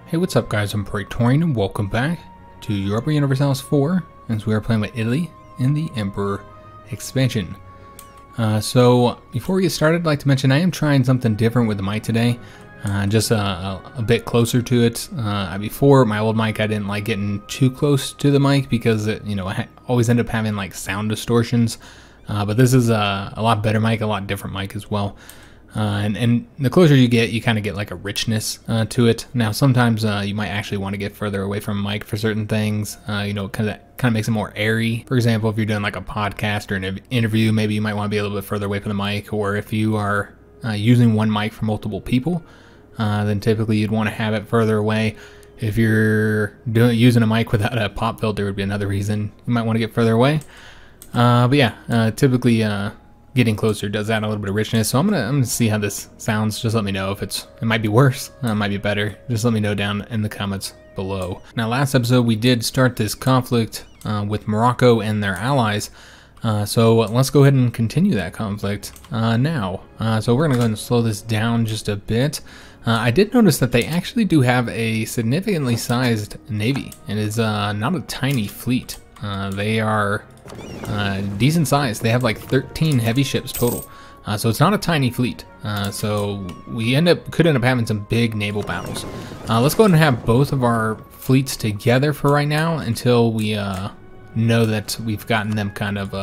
Hey, what's up guys, I'm Praetorian and welcome back to Europa Universalis IV as we are playing with Italy in the Emperor expansion. So before we get started, I'd like to mention I am trying something different with the mic today, just a bit closer to it. Before, my old mic, I didn't like getting too close to the mic because it, I always end up having like sound distortions, but this is a lot better mic, a lot different mic as well. And the closer you get, you kind of get like a richness to it. Now, sometimes you might actually want to get further away from a mic for certain things. Kind of makes it more airy. For example, if you're doing like a podcast or an interview, maybe you might want to be a little bit further away from the mic. Or if you are using one mic for multiple people, then typically you'd want to have it further away. If you're using a mic without a pop filter, would be another reason you might want to get further away. But yeah, typically getting closer does add a little bit of richness. So I'm gonna see how this sounds. Just let me know if it might be worse, it might be better. Just let me know down in the comments below. Now, last episode we did start this conflict with Morocco and their allies. So let's go ahead and continue that conflict now. So we're gonna go ahead and slow this down just a bit. I did notice that they actually do have a significantly sized navy. It is not a tiny fleet. They are decent size. They have like 13 heavy ships total, so it's not a tiny fleet. So we could end up having some big naval battles. Let's go ahead and have both of our fleets together for right now until we know that we've gotten them kind of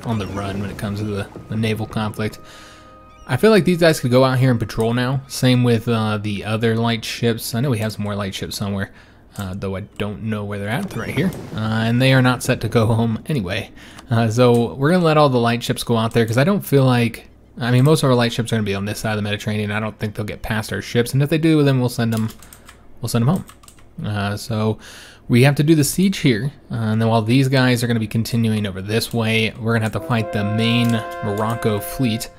on the run when it comes to the naval conflict. I feel like these guys could go out here and patrol now. Same with the other light ships. I know we have some more light ships somewhere. Though I don't know where they're at. They're right here. And they are not set to go home anyway. So we're going to let all the light ships go out there because I don't feel like... I mean, most of our light ships are going to be on this side of the Mediterranean. I don't think they'll get past our ships. And if they do, then we'll send them home. So we have to do the siege here. And then while these guys are going to be continuing over this way, we're going to have to fight the main Morocco fleet.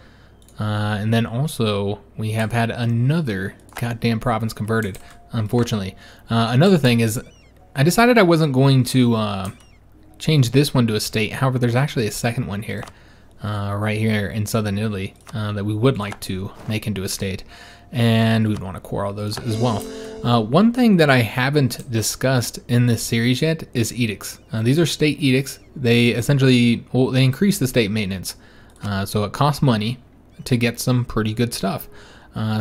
And then also, we have had another goddamn province converted, unfortunately. Another thing is, I decided I wasn't going to change this one to a state. However, there's actually a second one here, right here in southern Italy, that we would like to make into a state. And we'd want to core all those as well. One thing that I haven't discussed in this series yet is edicts. These are state edicts. They essentially, well, they increase the state maintenance. So it costs money to get some pretty good stuff.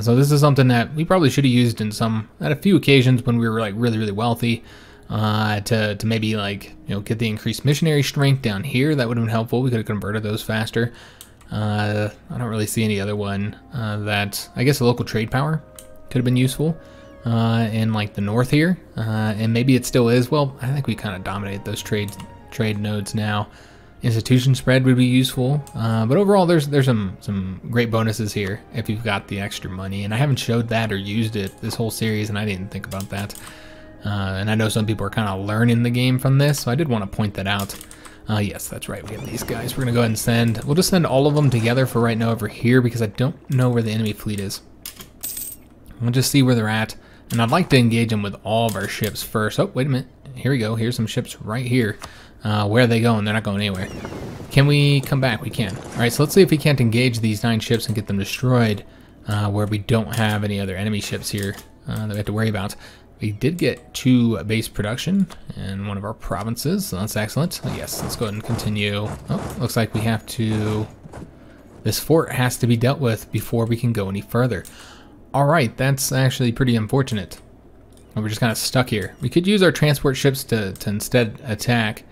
So this is something that we probably should have used at a few occasions when we were like really wealthy, to maybe like, get the increased missionary strength down here. That would have been helpful. We could have converted those faster. I don't really see any other one that, I guess, the local trade power could have been useful in like the north here, and maybe it still is. Well, I think we kind of dominate those trade nodes now. Institution spread would be useful, but overall there's some great bonuses here if you've got the extra money, and I haven't showed that or used it this whole series, and I didn't think about that. And I know some people are kind of learning the game from this, so I did want to point that out. Yes, that's right, we have these guys. We're gonna go ahead and we'll just send all of them together for right now over here because I don't know where the enemy fleet is. We'll just see where they're at, and I'd like to engage them with all of our ships first. Oh, wait a minute, here we go. Here's some ships right here. Where are they going? They're not going anywhere. Can we come back? We can. All right, so let's see if we can't engage these 9 ships and get them destroyed, where we don't have any other enemy ships here that we have to worry about. We did get 2 base production in one of our provinces, so that's excellent. Yes, let's go ahead and continue. Oh, looks like we have to... This fort has to be dealt with before we can go any further. All right, that's actually pretty unfortunate. We're just kind of stuck here. We could use our transport ships to instead attack.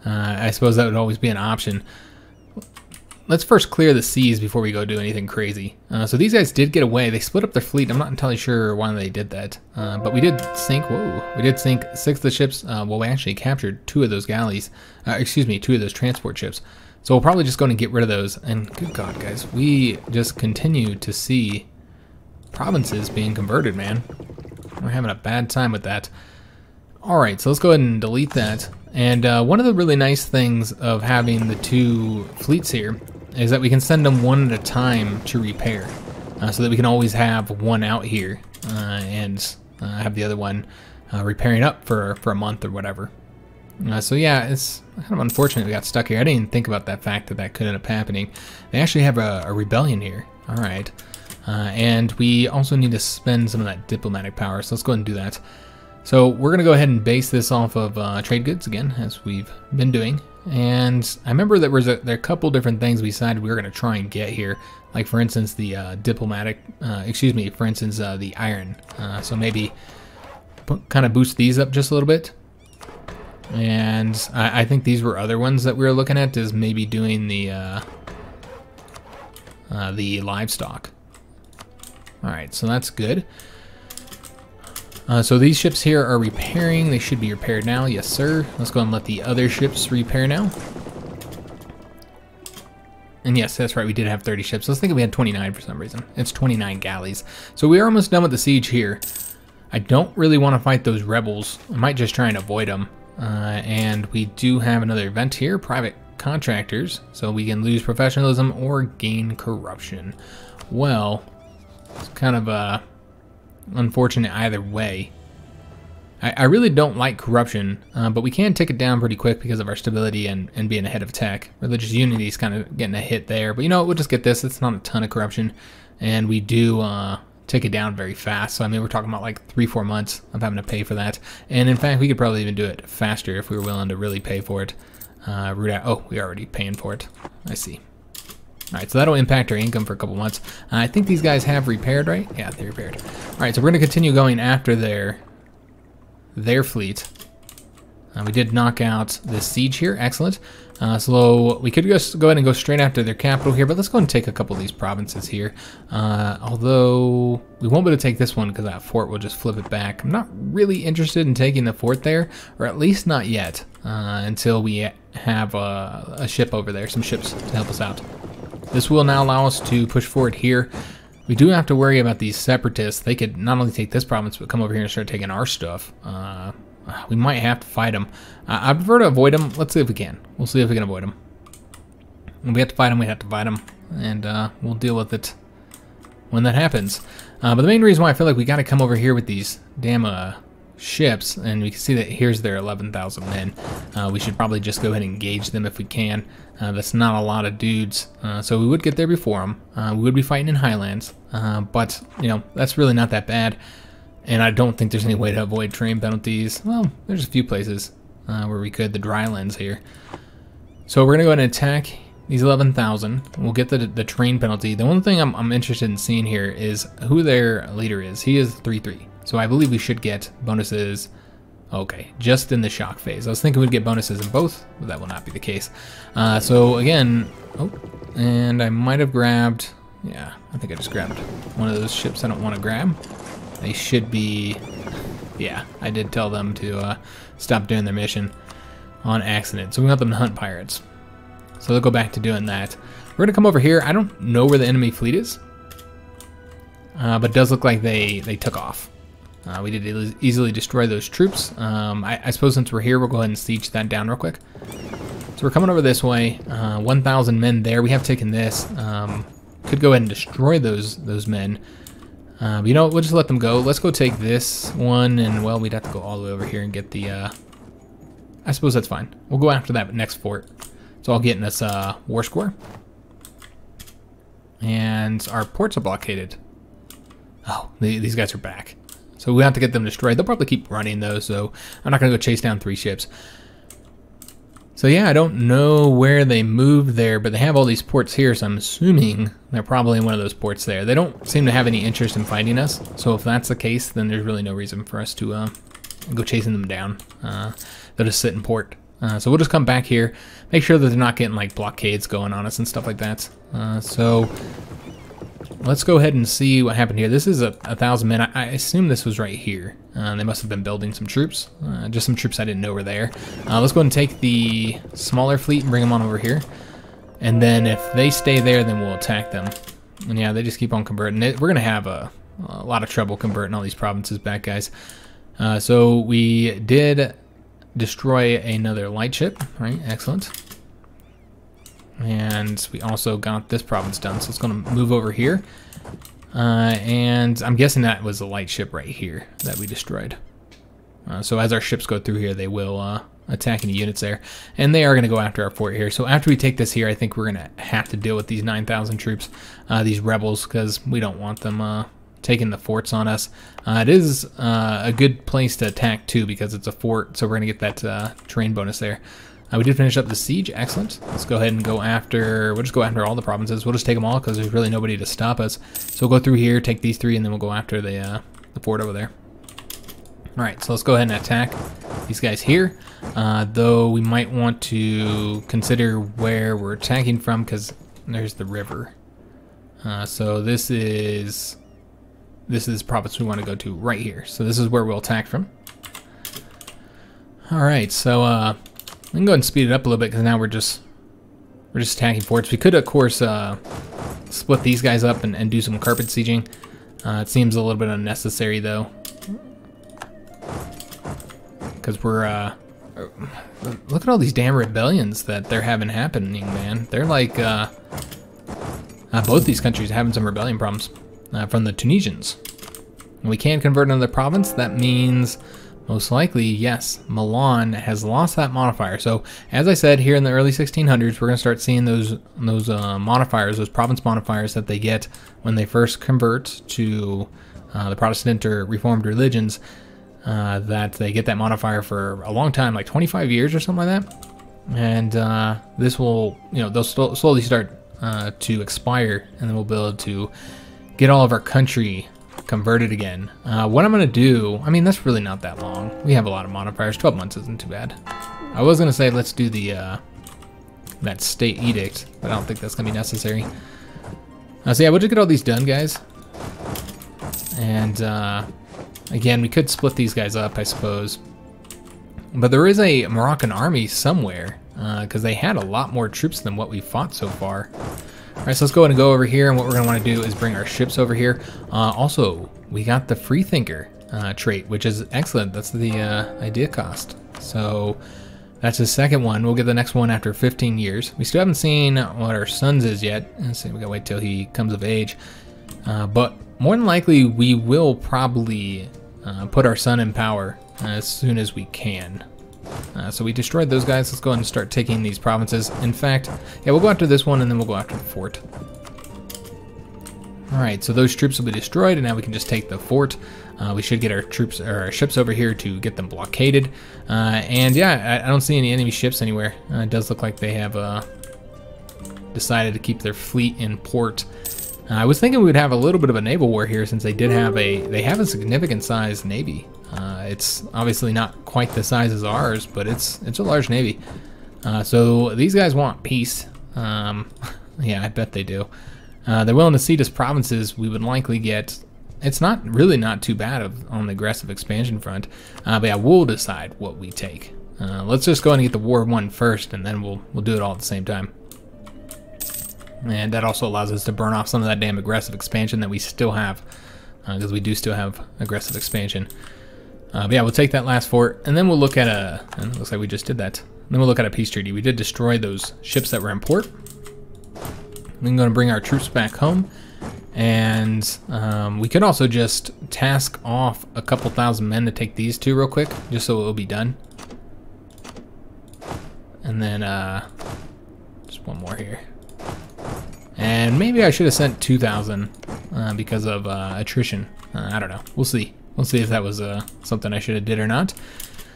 I suppose that would always be an option. Let's first clear the seas before we go do anything crazy. So these guys did get away. They split up their fleet. I'm not entirely sure why they did that. But we did sink, we did sink 6 of the ships. Well, we actually captured 2 of those galleys. 2 of those transport ships. So we'll probably just go and get rid of those. And good God, guys, we just continue to see provinces being converted, man. We're having a bad time with that. Alright, so let's go ahead and delete that. And one of the really nice things of having the 2 fleets here is that we can send them one at a time to repair. So that we can always have one out here and have the other one repairing up for a month or whatever. So yeah, it's kind of unfortunate we got stuck here. I didn't even think about that fact that could end up happening. They actually have a rebellion here. Alright. And we also need to spend some of that diplomatic power, so let's go ahead and do that. So we're going to go ahead and base this off of trade goods again, as we've been doing. And I remember that there are a couple different things we decided we were going to try and get here. Like, for instance, the the iron. So maybe kind of boost these up just a little bit. And I think these were other ones that we were looking at, is maybe doing the livestock. Alright, so that's good. So these ships here are repairing. They should be repaired now. Yes, sir. Let's go and let the other ships repair now. And yes, that's right. We did have 30 ships. Let's think we had 29 for some reason. It's 29 galleys. So we are almost done with the siege here. I don't really want to fight those rebels. I might just try and avoid them. And we do have another event here. Private contractors. So we can lose professionalism or gain corruption. Well, it's kind of unfortunate either way. I really don't like corruption, but we can take it down pretty quick because of our stability and being ahead of tech. Religious unity is kind of getting a hit there, but you know what, we'll just get this. It's not a ton of corruption, and we do take it down very fast. So I mean, we're talking about like 3-4 months of having to pay for that, and in fact we could probably even do it faster if we were willing to really pay for it. Oh, we're already paying for it. I see. Alright, so that'll impact our income for a couple months. I think these guys have repaired, right? Yeah, they repaired. Alright, so we're going to continue going after their fleet. We did knock out the siege here. Excellent. So we could just go ahead and go straight after their capital here, but let's go and take a couple of these provinces here. Although we won't be able to take this one because that fort will just flip it back. I'm not really interested in taking the fort there, or at least not yet, until we have a ship over there, some ships to help us out. This will now allow us to push forward here. We do have to worry about these separatists. They could not only take this province, but come over here and start taking our stuff. We might have to fight them. I prefer to avoid them. Let's see if we can. We'll see if we can avoid them. When we have to fight them, we have to fight them. And we'll deal with it when that happens. But the main reason why I feel like we got to come over here with these damn ships, and we can see that here's their 11,000 men. We should probably just go ahead and engage them if we can. That's not a lot of dudes, so we would get there before them. We would be fighting in Highlands, but you know, that's really not that bad. And I don't think there's any way to avoid train penalties. Well, there's a few places where we could. The drylands here. So we're gonna go ahead and attack these 11,000. We'll get the train penalty. The one thing I'm interested in seeing here is who their leader is. He is 3-3. So I believe we should get bonuses, okay, just in the shock phase. I was thinking we'd get bonuses in both, but that will not be the case. So again, oh, and I might have grabbed, yeah, I think I just grabbed one of those ships I don't want to grab. They should be, yeah, I did tell them to stop doing their mission on accident. So we want them to hunt pirates. So they'll go back to doing that. We're gonna come over here. I don't know where the enemy fleet is, but it does look like they took off. We did easily destroy those troops. I suppose since we're here, we'll go ahead and siege that down real quick. So we're coming over this way. 1,000 men there. We have taken this. Could go ahead and destroy those men. But you know what? We'll just let them go. Let's go take this one, and well, we'd have to go all the way over here and get the. I suppose that's fine. We'll go after that next fort. It's all getting us war score. And our ports are blockaded. Oh, these guys are back. So we have to get them destroyed. They'll probably keep running though, so I'm not going to go chase down 3 ships. So yeah, I don't know where they moved there, but they have all these ports here, so I'm assuming they're probably in one of those ports there. They don't seem to have any interest in fighting us, so if that's the case, then there's really no reason for us to go chasing them down. They'll just sit in port. So we'll just come back here, make sure that they're not getting like blockades going on us and stuff like that. So let's go ahead and see what happened here. This is 1,000 men. I assume this was right here. They must have been building some troops. Just some troops I didn't know were there. Let's go ahead and take the smaller fleet and bring them on over here. And then if they stay there, then we'll attack them. And yeah, they just keep on converting it. We're going to have a lot of trouble converting all these provinces back, guys. So we did destroy another light ship, right? Excellent. And we also got this province done, so it's going to move over here. And I'm guessing that was a light ship right here that we destroyed. So as our ships go through here, they will attack any units there. And they are going to go after our fort here. So after we take this here, I think we're going to have to deal with these 9,000 troops, these rebels, because we don't want them taking the forts on us. It is a good place to attack too because it's a fort, so we're gonna get that terrain bonus there. We did finish up the siege, excellent. Let's go ahead and go after, we'll just go after all the provinces. We'll just take them all because there's really nobody to stop us. So we'll go through here, take these 3, and then we'll go after the fort over there. All right, so let's go ahead and attack these guys here. Though we might want to consider where we're attacking from because there's the river. So this is province we want to go to right here. So this is where we'll attack from. All right, so we can go ahead and speed it up a little bit because now we're just attacking forts. We could, of course, split these guys up and do some carpet sieging. It seems a little bit unnecessary though, because we're look at all these damn rebellions that they're having happening, man. They're like both these countries are having some rebellion problems from the Tunisians. And we can convert another province. That means most likely, yes, Milan has lost that modifier. So, as I said, here in the early 1600s, we're going to start seeing those modifiers, those province modifiers that they get when they first convert to the Protestant or Reformed religions, that they get that modifier for a long time, like 25 years or something like that. And this will, they'll slowly start to expire, and then we'll be able to get all of our country converted again. What I'm going to do, I mean, that's really not that long. We have a lot of modifiers. 12 months isn't too bad. I was going to say let's do the that state edict, but I don't think that's going to be necessary. So yeah, we'll just get all these done, guys. And again, we could split these guys up, I suppose. But there is a Moroccan army somewhere, because they had a lot more troops than what we fought so far. All right, so let's go ahead and go over here, and what we're going to want to do is bring our ships over here. Also, we got the Freethinker trait, which is excellent. That's the idea cost. So that's the second one. We'll get the next one after 15 years. We still haven't seen what our son's is yet. Let's see, we got to wait till he comes of age. But more than likely, we will probably put our son in power as soon as we can. So we destroyed those guys. Let's go ahead and start taking these provinces. In fact, yeah, we'll go after this one and then we'll go after the fort. All right, so those troops will be destroyed, and now we can just take the fort. We should get our troops or our ships over here to get them blockaded. And yeah, I don't see any enemy ships anywhere. It does look like they have decided to keep their fleet in port. I was thinking we would have a little bit of a naval war here, since they did have a significant sized navy. It's obviously not quite the size as ours, but it's a large navy. So these guys want peace. Yeah, I bet they do. They're willing to cede us provinces. We would likely get. It's not too bad on the aggressive expansion front. But yeah, we'll decide what we take. Let's just go ahead and get the war won first, and then we'll do it all at the same time. And that also allows us to burn off some of that damn aggressive expansion that we still have, because we do still have aggressive expansion. But yeah, we'll take that last fort, and then we'll look at and it looks like we just did that. Then we'll look at a peace treaty. We did destroy those ships that were in port. We're going to bring our troops back home, and we could also just task off a couple thousand men to take these two real quick, just so it will be done. And then just one more here. And maybe I should have sent 2,000 because of attrition. I don't know. We'll see. We'll see if that was something I should have did or not.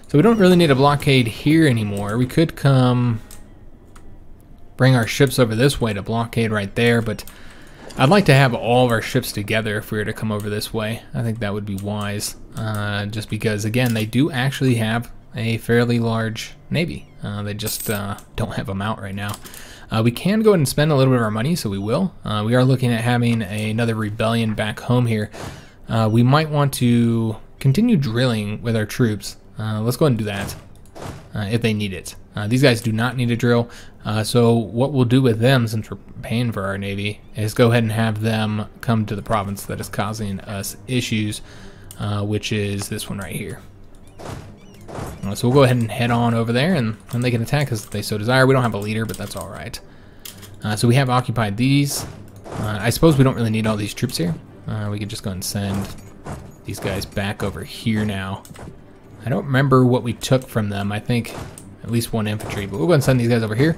So we don't really need a blockade here anymore. We could come bring our ships over this way to blockade right there, but I'd like to have all of our ships together if we were to come over this way. I think that would be wise, just because, again, they do actually have a fairly large navy. They just don't have them out right now. We can go ahead and spend a little bit of our money, so we will. We are looking at having another rebellion back home here. We might want to continue drilling with our troops. Let's go ahead and do that if they need it. These guys do not need a drill. So what we'll do with them, since we're paying for our navy, is go ahead and have them come to the province that is causing us issues, which is this one right here. So we'll go ahead and head on over there, and they can attack us if they so desire. We don't have a leader, but that's all right. So we have occupied these. I suppose we don't really need all these troops here. We could just go and send these guys back over here now. I don't remember what we took from them. I think at least one infantry, but we'll go and send these guys over here.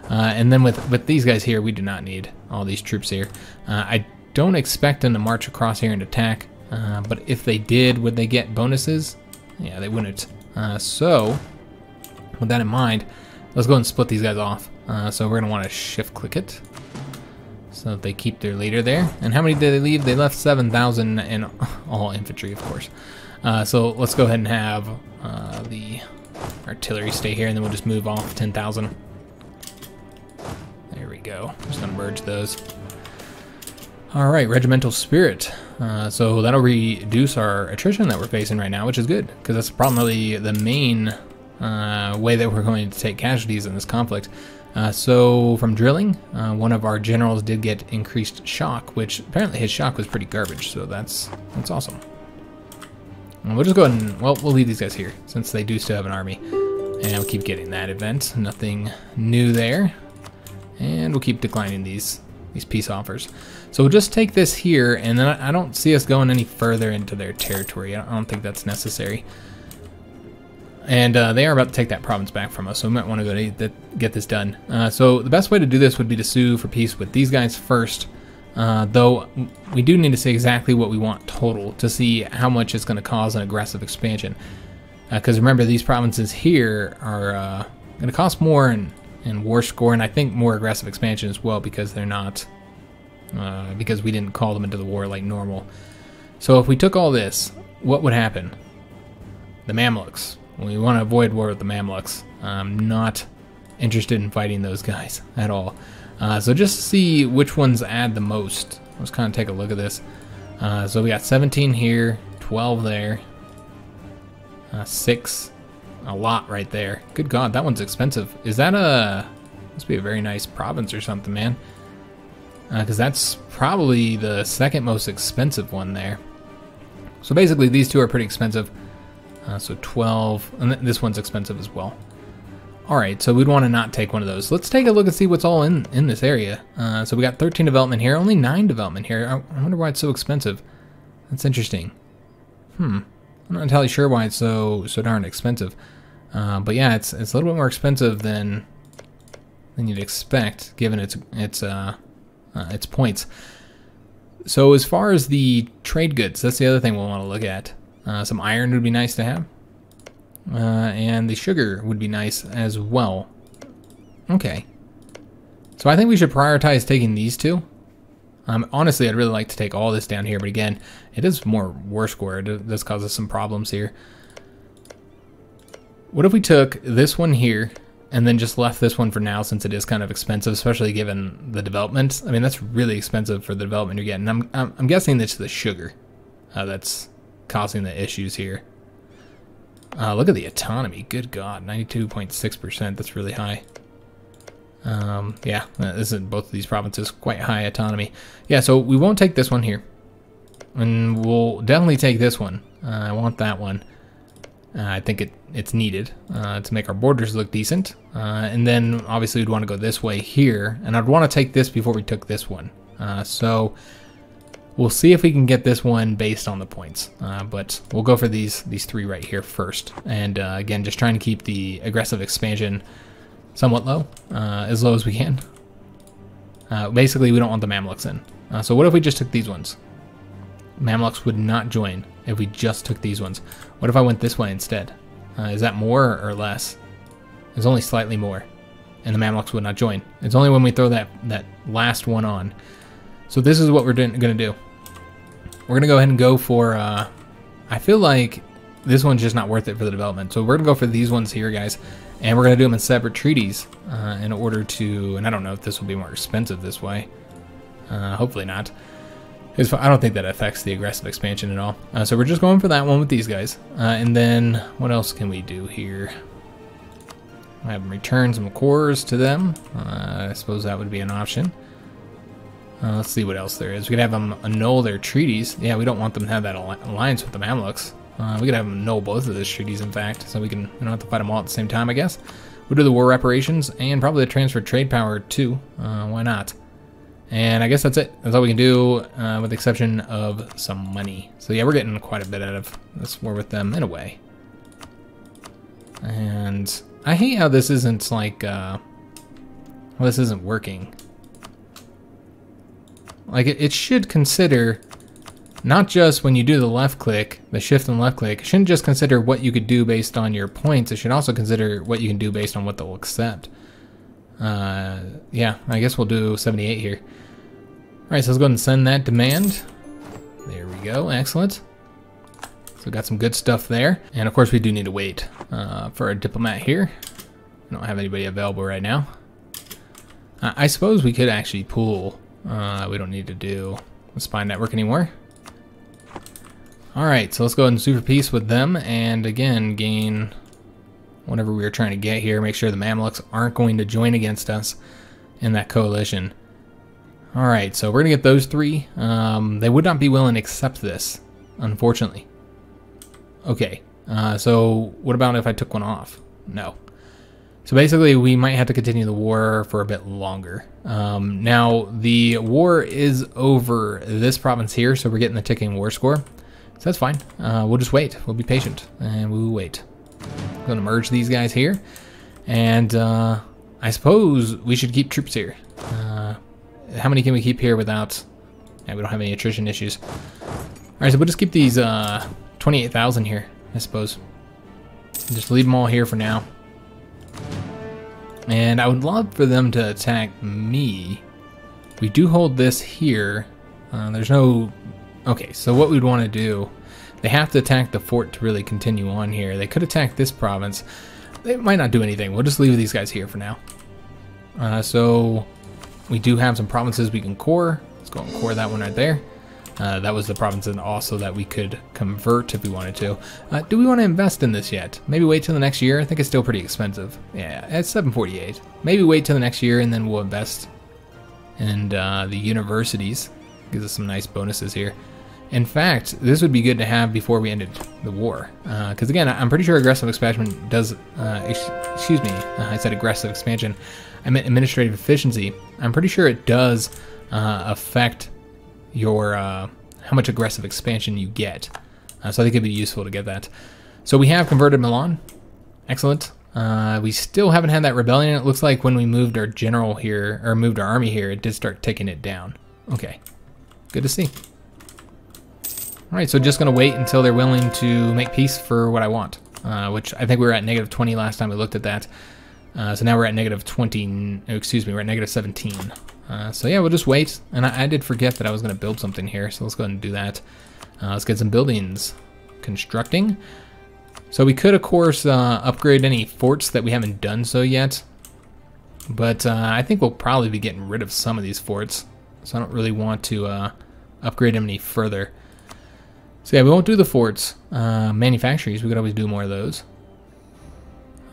And then with these guys here, we do not need all these troops here. I don't expect them to march across here and attack, but if they did, would they get bonuses? Yeah, they wouldn't. So, with that in mind, let's go ahead and split these guys off. So we're going to want to shift click it so that they keep their leader there. And how many did they leave? They left 7,000 and all infantry, of course. So let's go ahead and have the artillery stay here, and then we'll just move off 10,000. There we go. Just going to merge those. Alright, regimental spirit. So that'll reduce our attrition that we're facing right now, which is good, because that's probably the main way that we're going to take casualties in this conflict. So from drilling, one of our generals did get increased shock, which apparently his shock was pretty garbage, so that's awesome. And we'll just go ahead and, well, we'll leave these guys here, since they do still have an army. And we'll keep getting that event. Nothing new there. And we'll keep declining these peace offers. So we'll just take this here, and then I don't see us going any further into their territory. I don't think that's necessary. And they are about to take that province back from us, so we might want to go to get this done. So the best way to do this would be to sue for peace with these guys first, though we do need to say exactly what we want total to see how much it's going to cause an aggressive expansion. Because remember, these provinces here are going to cost more in war score, and I think more aggressive expansion as well, because they're not, because we didn't call them into the war like normal. So if we took all this, what would happen? The Mamluks. We want to avoid war with the Mamluks. I'm not interested in fighting those guys at all. So just to see which ones add the most, let's kind of take a look at this. So we got 17 here, 12 there, 6, a lot right there. Good God, that one's expensive. Is that must be a very nice province or something, man. Because that's probably the second most expensive one there. So basically these two are pretty expensive. So 12, and this one's expensive as well. Alright, so we'd want to not take one of those. Let's take a look and see what's all in this area. So we got 13 development here, only 9 development here. I wonder why it's so expensive. That's interesting. I'm not entirely sure why it's so darn expensive. But yeah, it's a little bit more expensive than you'd expect, given its points. So as far as the trade goods, that's the other thing we'll want to look at. Some iron would be nice to have. And the sugar would be nice as well. Okay. So I think we should prioritize taking these two. Honestly, I'd really like to take all this down here, but again, it is more war score. It does cause us some problems here. What if we took this one here and then just left this one for now, since it is kind of expensive, especially given the development? I mean, that's really expensive for the development you're getting. I'm guessing it's the sugar that's causing the issues here. Look at the autonomy. Good God, 92.6%. That's really high. Yeah, this is both of these provinces, quite high autonomy. Yeah, so we won't take this one here, and we'll definitely take this one. I want that one. I think it's needed to make our borders look decent. And then obviously we'd want to go this way here, and I'd want to take this before we took this one. So we'll see if we can get this one based on the points, but we'll go for these 3 right here first. And again, just trying to keep the aggressive expansion somewhat low, as low as we can. Basically, we don't want the Mamluks in. So what if we just took these ones? Mamluks would not join if we just took these ones. What if I went this way instead? Is that more or less? It's only slightly more, and the Mamluks would not join. It's only when we throw that last one on. So this is what we're going to do. We're going to go ahead and go for, I feel like this one's just not worth it for the development. So we're going to go for these ones here, guys. And we're going to do them in separate treaties in order to, and I don't know if this will be more expensive this way. Hopefully not. Because I don't think that affects the aggressive expansion at all. So we're just going for that one with these guys. And then what else can we do here? I have them return some cores to them. I suppose that would be an option. Let's see what else there is. We could have them annul their treaties. Yeah, we don't want them to have that alliance with the Mamluks. We could have them annul both of those treaties, in fact, so we don't have to fight them all at the same time, I guess. We'll do the war reparations and probably the transfer trade power too. Why not? And I guess that's it. That's all we can do, with the exception of some money. So yeah, we're getting quite a bit out of this war with them in a way. And I hate how this isn't like, well, this isn't working. Like, it should consider not just when you do the left click, the shift and left click, it shouldn't just consider what you could do based on your points. It should also consider what you can do based on what they'll accept. Yeah, I guess we'll do 78 here. All right, so let's go ahead and send that demand. There we go, excellent. So we got some good stuff there. And of course we do need to wait for a diplomat here. We don't have anybody available right now. I suppose we could actually pool. We don't need to do a spy network anymore. All right, so let's go ahead and super peace with them, and again gain whatever we were trying to get here. Make sure the Mamluks aren't going to join against us in that coalition. All right, so we're gonna get those three. They would not be willing to accept this, unfortunately. Okay, so what about if I took one off? No. So basically, we might have to continue the war for a bit longer. Now, the war is over this province here, so we're getting the ticking war score. So that's fine. We'll just wait. We'll be patient, and we will wait. I'm going to merge these guys here. And I suppose we should keep troops here. How many can we keep here without... Yeah, we don't have any attrition issues. All right, so we'll just keep these 28,000 here, I suppose. Just leave them all here for now. And I would love for them to attack me. We do hold this here. There's no... Okay, so what we'd want to do... They have to attack the fort to really continue on here. They could attack this province. They might not do anything. We'll just leave these guys here for now. So we do have some provinces we can core. Let's go and core that one right there. That was the province and also that we could convert if we wanted to. Do we want to invest in this yet? Maybe wait till the next year? I think it's still pretty expensive. Yeah, it's 748. Maybe wait till the next year and then we'll invest in the universities. Gives us some nice bonuses here. In fact, this would be good to have before we ended the war. Because again, I'm pretty sure aggressive expansion does... excuse me, I said aggressive expansion. I meant administrative efficiency. I'm pretty sure it does affect your how much aggressive expansion you get. So I think it'd be useful to get that. So we have converted Milan. Excellent. We still haven't had that rebellion. It looks like when we moved our general here, or moved our army here, it did start taking it down. Okay, good to see. All right, so just gonna wait until they're willing to make peace for what I want, which I think we were at -20 last time we looked at that. So now we're at -20, excuse me, we're at -17. So yeah, we'll just wait. And I did forget that I was gonna build something here, so let's go ahead and do that. Let's get some buildings constructing. So we could, of course, upgrade any forts that we haven't done so yet. But I think we'll probably be getting rid of some of these forts. So I don't really want to upgrade them any further. So yeah, we won't do the forts. Manufactories, we could always do more of those.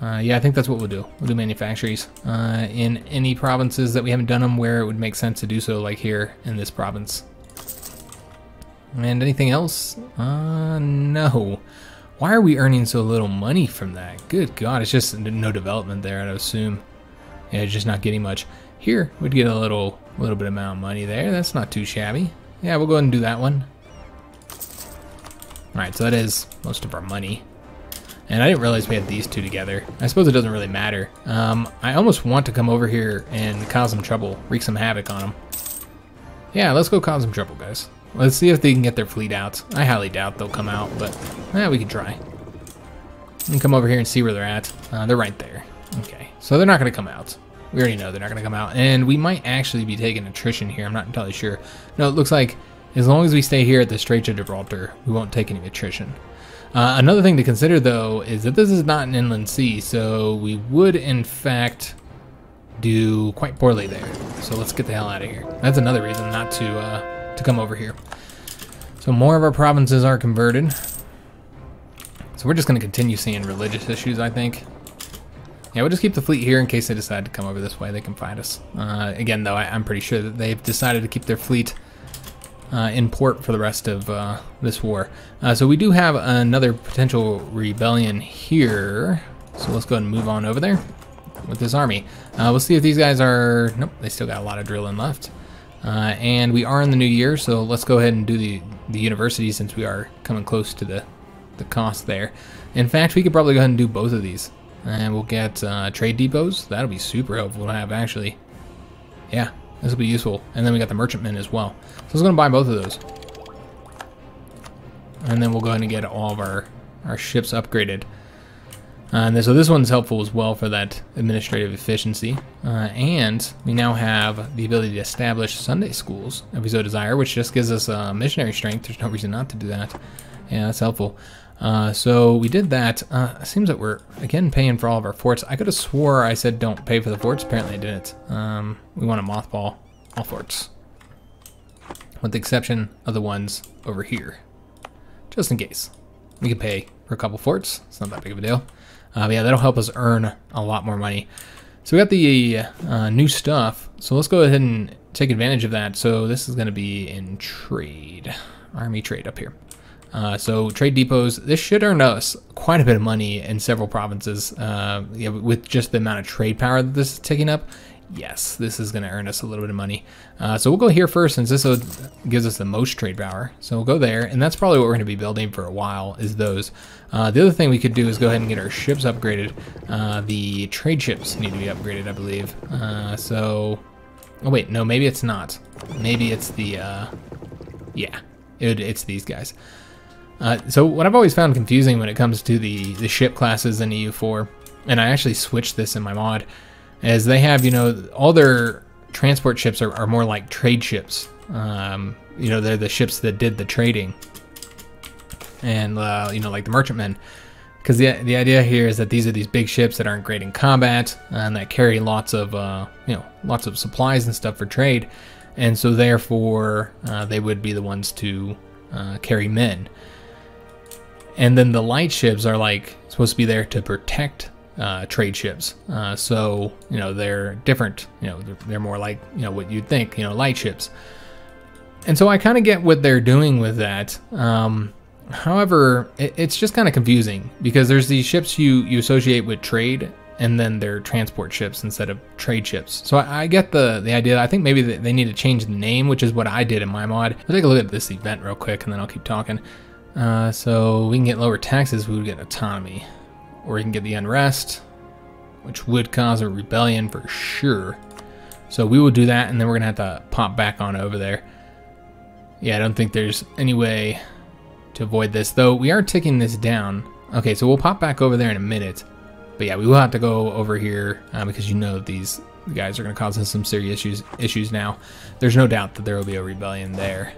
Yeah, I think that's what we'll do. We'll do manufactories in any provinces that we haven't done them where it would make sense to do so, like here in this province. And anything else? No. Why are we earning so little money from that? Good God, it's just no development there, I'd assume. Yeah, it's just not getting much. Here, we'd get a little bit amount of money there. That's not too shabby. Yeah, we'll go ahead and do that one. Alright, so that is most of our money. And I didn't realize we had these two together. I suppose it doesn't really matter. I almost want to come over here and cause some trouble, wreak some havoc on them. Yeah, let's go cause some trouble, guys. Let's see if they can get their fleet out. I highly doubt they'll come out, but yeah, we can try. We can come over here and see where they're at. They're right there. Okay, so they're not going to come out. We already know they're not going to come out. And we might actually be taking attrition here. I'm not entirely sure. No, it looks like as long as we stay here at the Straits of Gibraltar, we won't take any attrition. Another thing to consider, though, is that this is not an inland sea, so we would, in fact, do quite poorly there. So let's get the hell out of here. That's another reason not to come over here. So more of our provinces are converted. So we're just going to continue seeing religious issues, I think. Yeah, we'll just keep the fleet here in case they decide to come over this way. They can find us. Again, though, I'm pretty sure that they've decided to keep their fleet in port for the rest of this war. So we do have another potential rebellion here. So let's go ahead and move on over there with this army. We'll see if these guys are... Nope, they still got a lot of drilling left. And we are in the new year, so let's go ahead and do the university since we are coming close to the cost there. In fact, we could probably go ahead and do both of these. And we'll get trade depots. That'll be super helpful to have, actually. Yeah, This will be useful. And then we got the merchantmen as well. So I was going to buy both of those. And then we'll go ahead and get all of our ships upgraded. And so this one's helpful as well for that administrative efficiency. And we now have the ability to establish Sunday schools if we so desire, which just gives us missionary strength. There's no reason not to do that. Yeah, that's helpful. So we did that. It seems that we're, again, paying for all of our forts. I could have swore I said don't pay for the forts. Apparently I didn't. We want to mothball all forts, with the exception of the ones over here. Just in case. We can pay for a couple forts. It's not that big of a deal. But yeah, that'll help us earn a lot more money. So we got the new stuff. So let's go ahead and take advantage of that. So this is going to be in trade. Army trade up here. So trade depots. This should earn us quite a bit of money in several provinces. Yeah, with just the amount of trade power that this is taking up. Yes, this is going to earn us a little bit of money. So we'll go here first since this gives us the most trade power. So we'll go there, and that's probably what we're going to be building for a while is those. The other thing we could do is go ahead and get our ships upgraded. The trade ships need to be upgraded, I believe. So, oh wait, no, maybe it's not. Maybe it's the, yeah, it's these guys. So what I've always found confusing when it comes to the ship classes in EU4, and I actually switched this in my mod, as they have, you know, all their transport ships are more like trade ships. You know, they're the ships that did the trading. And, you know, like the merchantmen. Because the idea here is that these are these big ships that aren't great in combat and that carry lots of, you know, lots of supplies and stuff for trade. And so therefore, they would be the ones to carry men. And then the light ships are like supposed to be there to protect trade ships. So, you know, they're different, you know, they're more like, you know, what you'd think, you know, light ships. And so I kind of get what they're doing with that. However, it's just kind of confusing because there's these ships you associate with trade and then they're transport ships instead of trade ships. So I get the idea. I think maybe they need to change the name, which is what I did in my mod. I'll take a look at this event real quick and then I'll keep talking. So we can get lower taxes, we would get autonomy. Or we can get the unrest, which would cause a rebellion for sure. So we will do that, and then we're going to have to pop back on over there. Yeah, I don't think there's any way to avoid this, though we are taking this down. Okay, so we'll pop back over there in a minute. But yeah, we will have to go over here because you know these guys are going to cause us some serious issues now. There's no doubt that there will be a rebellion there.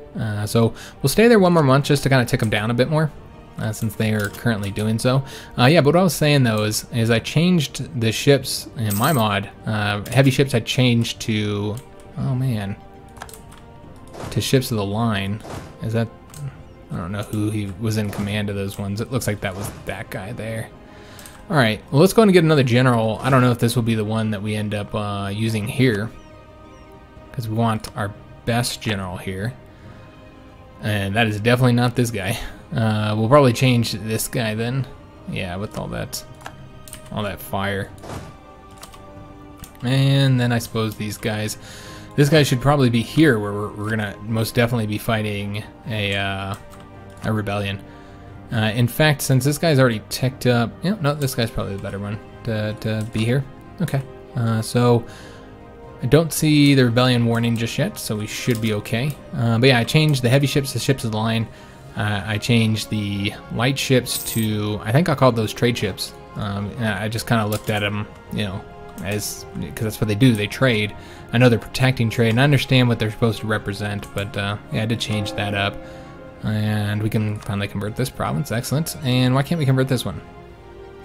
So we'll stay there one more month just to kind of tick them down a bit more. Since they are currently doing so. Yeah, but what I was saying though is I changed the ships in my mod. Heavy ships I changed to, oh man, to ships of the line. Is that, I don't know who he was in command of those ones. It looks like that was that guy there. All right, well, let's go and get another general. I don't know if this will be the one that we end up using here, because we want our best general here. And that is definitely not this guy. We'll probably change this guy then. Yeah, with all that fire. And then I suppose these guys. This guy should probably be here, where we're gonna most definitely be fighting a rebellion. In fact, since this guy's already ticked up, yeah, no, this guy's probably the better one to be here. Okay, so I don't see the rebellion warning just yet, so we should be okay. But yeah, I changed the heavy ships to ships of the line. I changed the light ships to, I think I called those trade ships. And I just kind of looked at them, you know, as, because that's what they do, they trade. I know they're protecting trade, and I understand what they're supposed to represent, but yeah, I did change that up. And we can finally convert this province, excellent. And why can't we convert this one?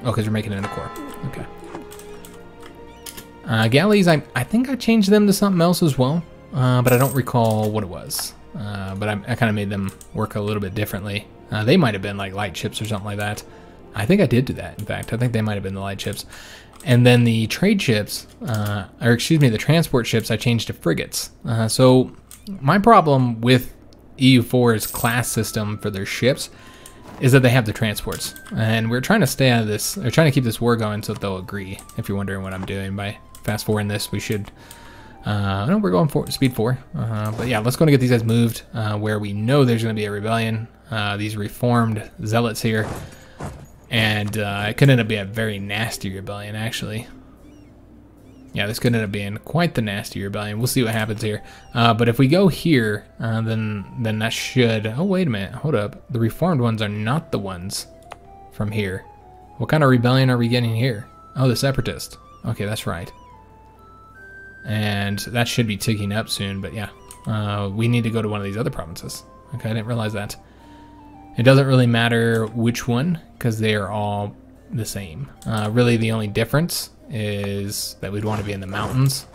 Oh, because we're making it in a core, okay. Galleys, I think I changed them to something else as well, but I don't recall what it was. But I kind of made them work a little bit differently. They might have been like light ships or something like that. I think I did do that, in fact. I think they might have been the light ships. And then the trade ships, or excuse me, the transport ships, I changed to frigates. So my problem with EU4's class system for their ships is that they have the transports. And we're trying to stay out of this, or trying to keep this war going so that they'll agree, if you're wondering what I'm doing. By fast forwarding this, we should... no, we're going for speed 4. But yeah, let's go and get these guys moved where we know there's going to be a rebellion. These reformed zealots here. And it could end up being a very nasty rebellion, actually. Yeah, this could end up being quite the nasty rebellion. We'll see what happens here. But if we go here, then that should... Oh, wait a minute. Hold up. The reformed ones are not the ones from here. What kind of rebellion are we getting here? Oh, the separatist. Okay, that's right. And that should be ticking up soon, but yeah. We need to go to one of these other provinces. Okay, I didn't realize that. It doesn't really matter which one, because they are all the same. Really, the only difference is that we'd want to be in the mountains.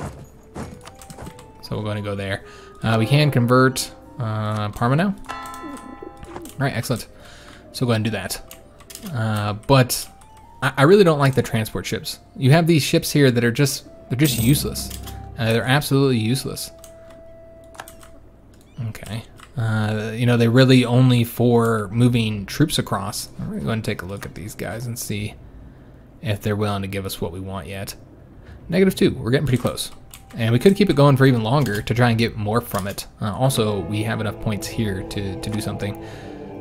So we're going to go there. We can convert Parma now. All right, excellent. So go ahead and do that. But I really don't like the transport ships. You have these ships here that are just useless. They're absolutely useless. Okay. You know, they're really only for moving troops across. I'm going to go ahead and take a look at these guys and see if they're willing to give us what we want yet. -2. We're getting pretty close. And we could keep it going for even longer to try and get more from it. Also, we have enough points here to do something.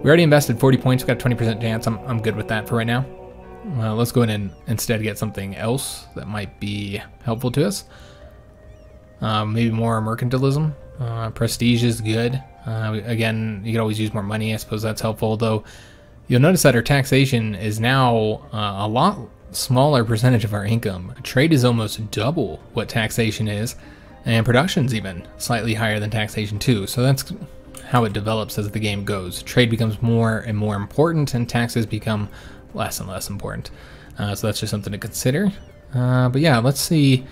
We already invested 40 points. We've got a 20% chance. I'm good with that for right now. Let's go ahead and instead get something else that might be helpful to us. Maybe more mercantilism. Prestige is good. Again, you could always use more money. I suppose that's helpful, though. You'll notice that our taxation is now a lot smaller percentage of our income. Trade is almost double what taxation is, and production's even slightly higher than taxation too. So that's how it develops as the game goes. Trade becomes more and more important, and taxes become less and less important. So that's just something to consider. But yeah, let's see.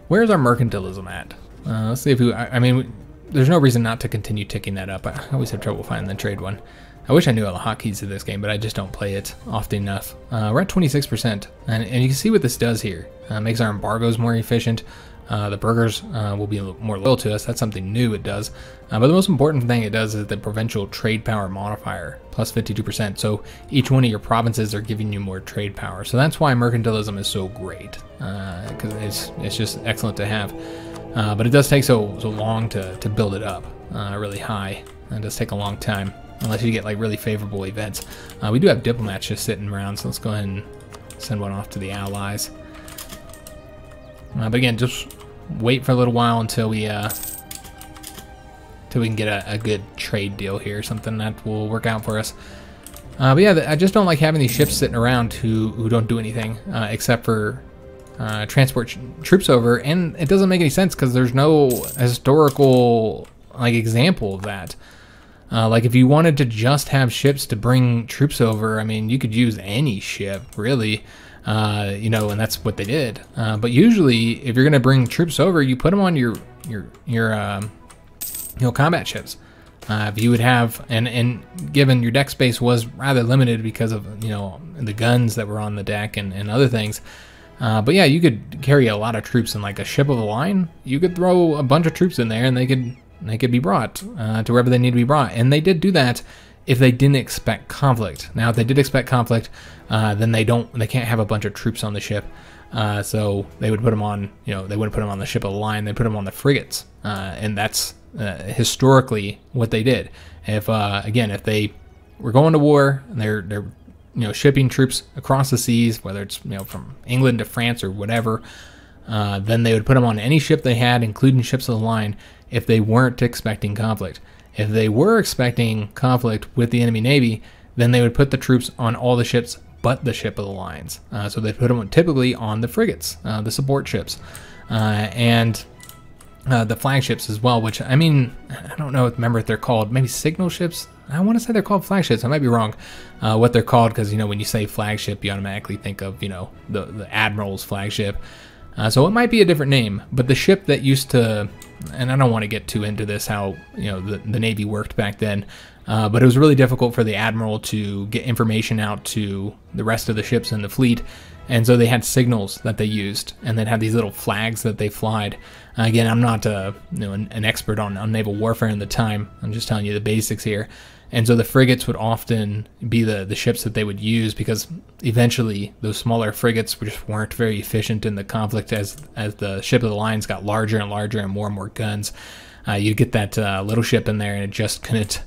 Where's our mercantilism at? Let's see if we... I mean, there's no reason not to continue ticking that up. I always have trouble finding the trade one. I wish I knew all the hotkeys to this game, but I just don't play it often enough. We're at 26%, and you can see what this does here. Makes our embargoes more efficient. The burghers will be more loyal to us. That's something new it does. But the most important thing it does is the provincial trade power modifier, plus 52%. So each one of your provinces are giving you more trade power. So that's why mercantilism is so great, because it's just excellent to have. But it does take so long to build it up really high. It does take a long time, unless you get like really favorable events. We do have diplomats just sitting around, so let's go ahead and send one off to the allies. But again, just wait for a little while until we can get a good trade deal here, something that will work out for us. But yeah, I just don't like having these ships sitting around who don't do anything except for transport troops over, and it doesn't make any sense because there's no historical like example of that. Like if you wanted to just have ships to bring troops over, I mean, you could use any ship really. You know, and that's what they did. But usually, if you're going to bring troops over, you put them on your combat ships. If you would have, and given your deck space was rather limited because of the guns that were on the deck and other things. But yeah, you could carry a lot of troops in like a ship of the line. You could throw a bunch of troops in there, and they could be brought to wherever they need to be brought. And they did do that if they didn't expect conflict. Now, if they did expect conflict, then they can't have a bunch of troops on the ship. So they would put them on, they wouldn't put them on the ship of the line. They put them on the frigates, and that's historically what they did. If again, if they were going to war and they're shipping troops across the seas, whether it's from England to France or whatever, then they would put them on any ship they had, including ships of the line, if they weren't expecting conflict. If they were expecting conflict with the enemy navy, then they would put the troops on all the ships but the ship of the lines. So they put them typically on the frigates, the support ships, and the flagships as well, which, I mean, I don't know, remember if they're called, maybe signal ships? I want to say they're called flagships. I might be wrong what they're called, because, when you say flagship, you automatically think of, the admiral's flagship. So it might be a different name, but the ship that used to, and I don't want to get too into this, how the Navy worked back then, but it was really difficult for the admiral to get information out to the rest of the ships in the fleet, and so they had signals that they used, and they'd have these little flags that they flied. Again, I'm not an expert on naval warfare in the time. I'm just telling you the basics here. And so the frigates would often be the ships that they would use, because eventually those smaller frigates just weren't very efficient in the conflict as the ship of the lines got larger and larger and more guns. You'd get that little ship in there and it just couldn't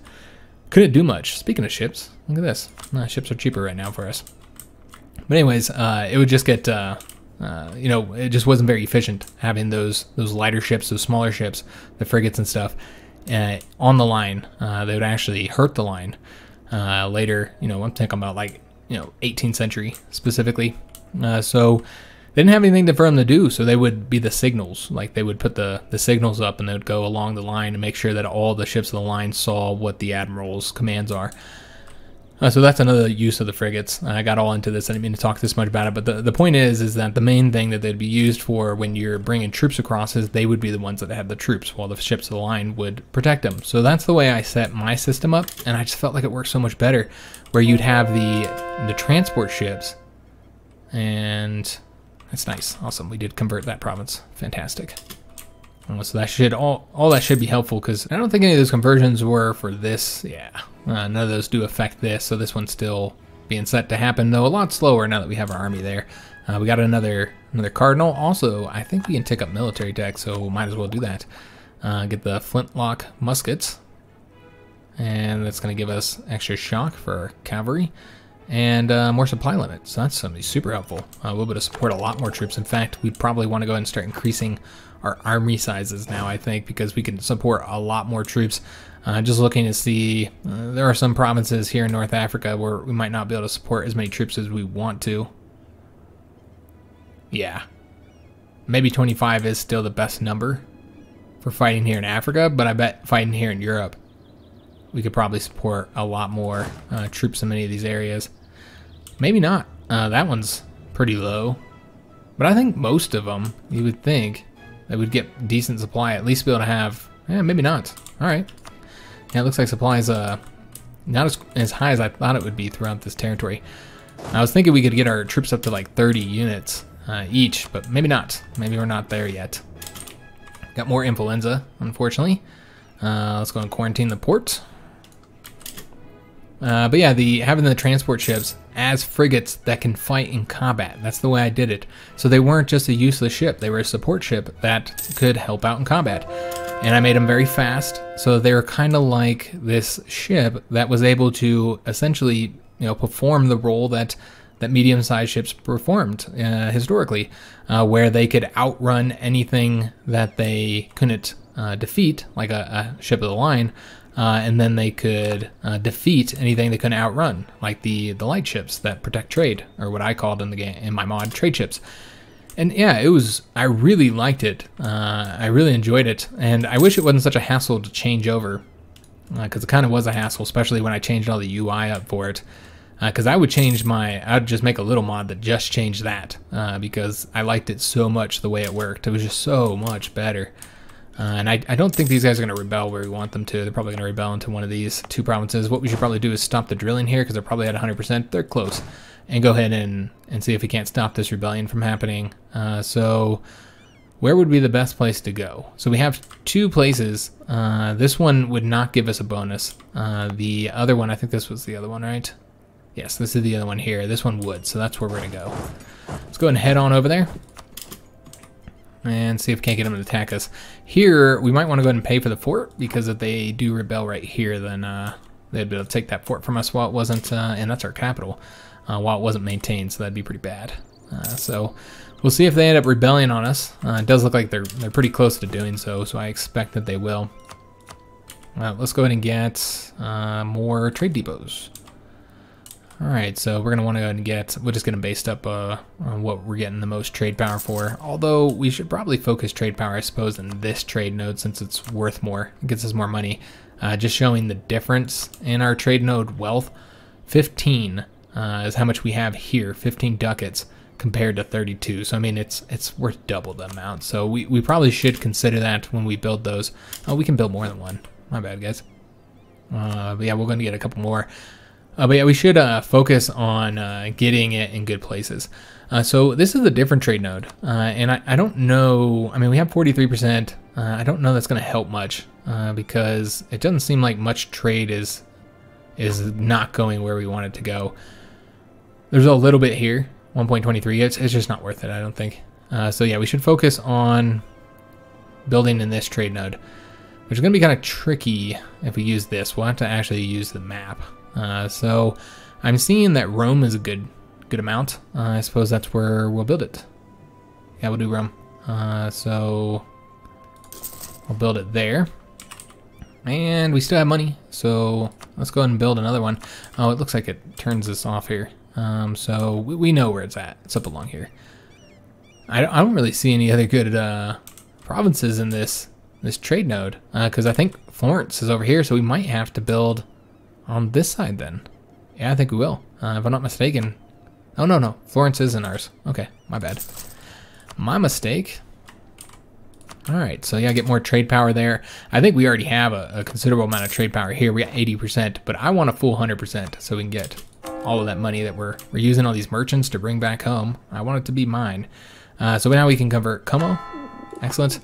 do much. Speaking of ships, look at this. Ships are cheaper right now for us. But anyways, it would just get you know, it just wasn't very efficient having those lighter ships, those smaller ships, the frigates and stuff, on the line. They would actually hurt the line later. You know, I'm thinking about like, you know, 18th century specifically. So they didn't have anything for them to do, so they would be the signals. Like they would put the signals up and they would go along the line and make sure that all the ships of the line saw what the admiral's commands are. So that's another use of the frigates. I got all into this. I didn't mean to talk this much about it, but the point is that the main thing that they'd be used for when you're bringing troops across is they would be the ones that had the troops, while the ships of the line would protect them. So that's the way I set my system up, and I just felt like it worked so much better, where you'd have the transport ships, and that's nice. Awesome. We did convert that province. Fantastic. So that should all that should be helpful, because I don't think any of those conversions were for this. Yeah, none of those do affect this, so this one's still being set to happen, though a lot slower now that we have our army there. We got another cardinal. Also, I think we can take up military tech, so might as well do that. Get the flintlock muskets, and that's going to give us extra shock for our cavalry and more supply limit. So that's something super helpful. We'll be able to support a lot more troops. In fact, we'd probably want to go ahead and start increasing our army sizes now, I think, because we can support a lot more troops. Just looking to see, there are some provinces here in North Africa where we might not be able to support as many troops as we want to. Yeah, maybe 25 is still the best number for fighting here in Africa, but I bet fighting here in Europe, we could probably support a lot more troops in many of these areas. Maybe not. That one's pretty low, but I think most of them, you would think, they would get decent supply, at least be able to have, maybe not. All right. Yeah, it looks like supply is not as high as I thought it would be throughout this territory. I was thinking we could get our troops up to like 30 units each, but maybe not. Maybe we're not there yet. Got more influenza, unfortunately. Let's go and quarantine the port. But yeah, having the transport ships as frigates that can fight in combat. That's the way I did it. So they weren't just a useless ship. They were a support ship that could help out in combat. And I made them very fast. So they were kind of like this ship that was able to essentially, you know, perform the role that medium-sized ships performed historically, where they could outrun anything that they couldn't defeat, like a ship of the line. And then they could defeat anything they couldn't outrun, like the light ships that protect trade, or what I called in the game, in my mod, trade ships. And yeah, I really liked it. I really enjoyed it, and I wish it wasn't such a hassle to change over, because it kind of was a hassle, especially when I changed all the UI up for it. Because I'd just make a little mod that just changed that, because I liked it so much the way it worked. It was just so much better. And I don't think these guys are going to rebel where we want them to. They're probably going to rebel into one of these two provinces. What we should probably do is stop the drilling here, because they're probably at 100%. They're close. And go ahead and see if we can't stop this rebellion from happening. So where would be the best place to go? So we have two places. This one would not give us a bonus. The other one, I think this was the other one, right? Yes, this is the other one here. This one would, so that's where we're going to go. Let's go ahead and head on over there and see if we can't get them to attack us. Here, we might want to go ahead and pay for the fort, because if they do rebel right here, then they'd be able to take that fort from us while it wasn't, and that's our capital, while it wasn't maintained, so that'd be pretty bad. So we'll see if they end up rebelling on us. It does look like they're pretty close to doing so, so I expect that they will. Let's go ahead and get more trade depots. Alright, so we're going to want to go ahead and we'll just get them based up on what we're getting the most trade power for. Although, we should probably focus trade power, I suppose, in this trade node, since it's worth more. It gets us more money. Just showing the difference in our trade node wealth. 15 is how much we have here, 15 ducats, compared to 32. So, I mean, it's worth double the amount. So, we probably should consider that when we build those. Oh, we can build more than one. My bad, guys. But yeah, we're going to get a couple more. But yeah, we should focus on getting it in good places. So this is a different trade node, and I don't know. I mean, we have 43%. I don't know that's going to help much, because it doesn't seem like much trade is not going where we want it to go. There's a little bit here, 1.23. It's just not worth it, I don't think. So yeah, we should focus on building in this trade node, which is going to be kind of tricky if we use this. We'll have to actually use the map. So I'm seeing that Rome is a good amount. I suppose that's where we'll build it. Yeah, we'll do Rome. So we'll build it there. And we still have money, so let's go ahead and build another one. Oh, it looks like it turns this off here. So we know where it's at. It's up along here. I don't really see any other good provinces in this trade node, because I think Florence is over here, so we might have to build on this side then. Yeah, I think we will, if I'm not mistaken. Oh, no, Florence isn't ours. Okay, my bad. My mistake. All right, so yeah, get more trade power there. I think we already have a considerable amount of trade power here. We got 80%, but I want a full 100% so we can get all of that money that we're using all these merchants to bring back home. I want it to be mine. So now we can convert Como. Excellent.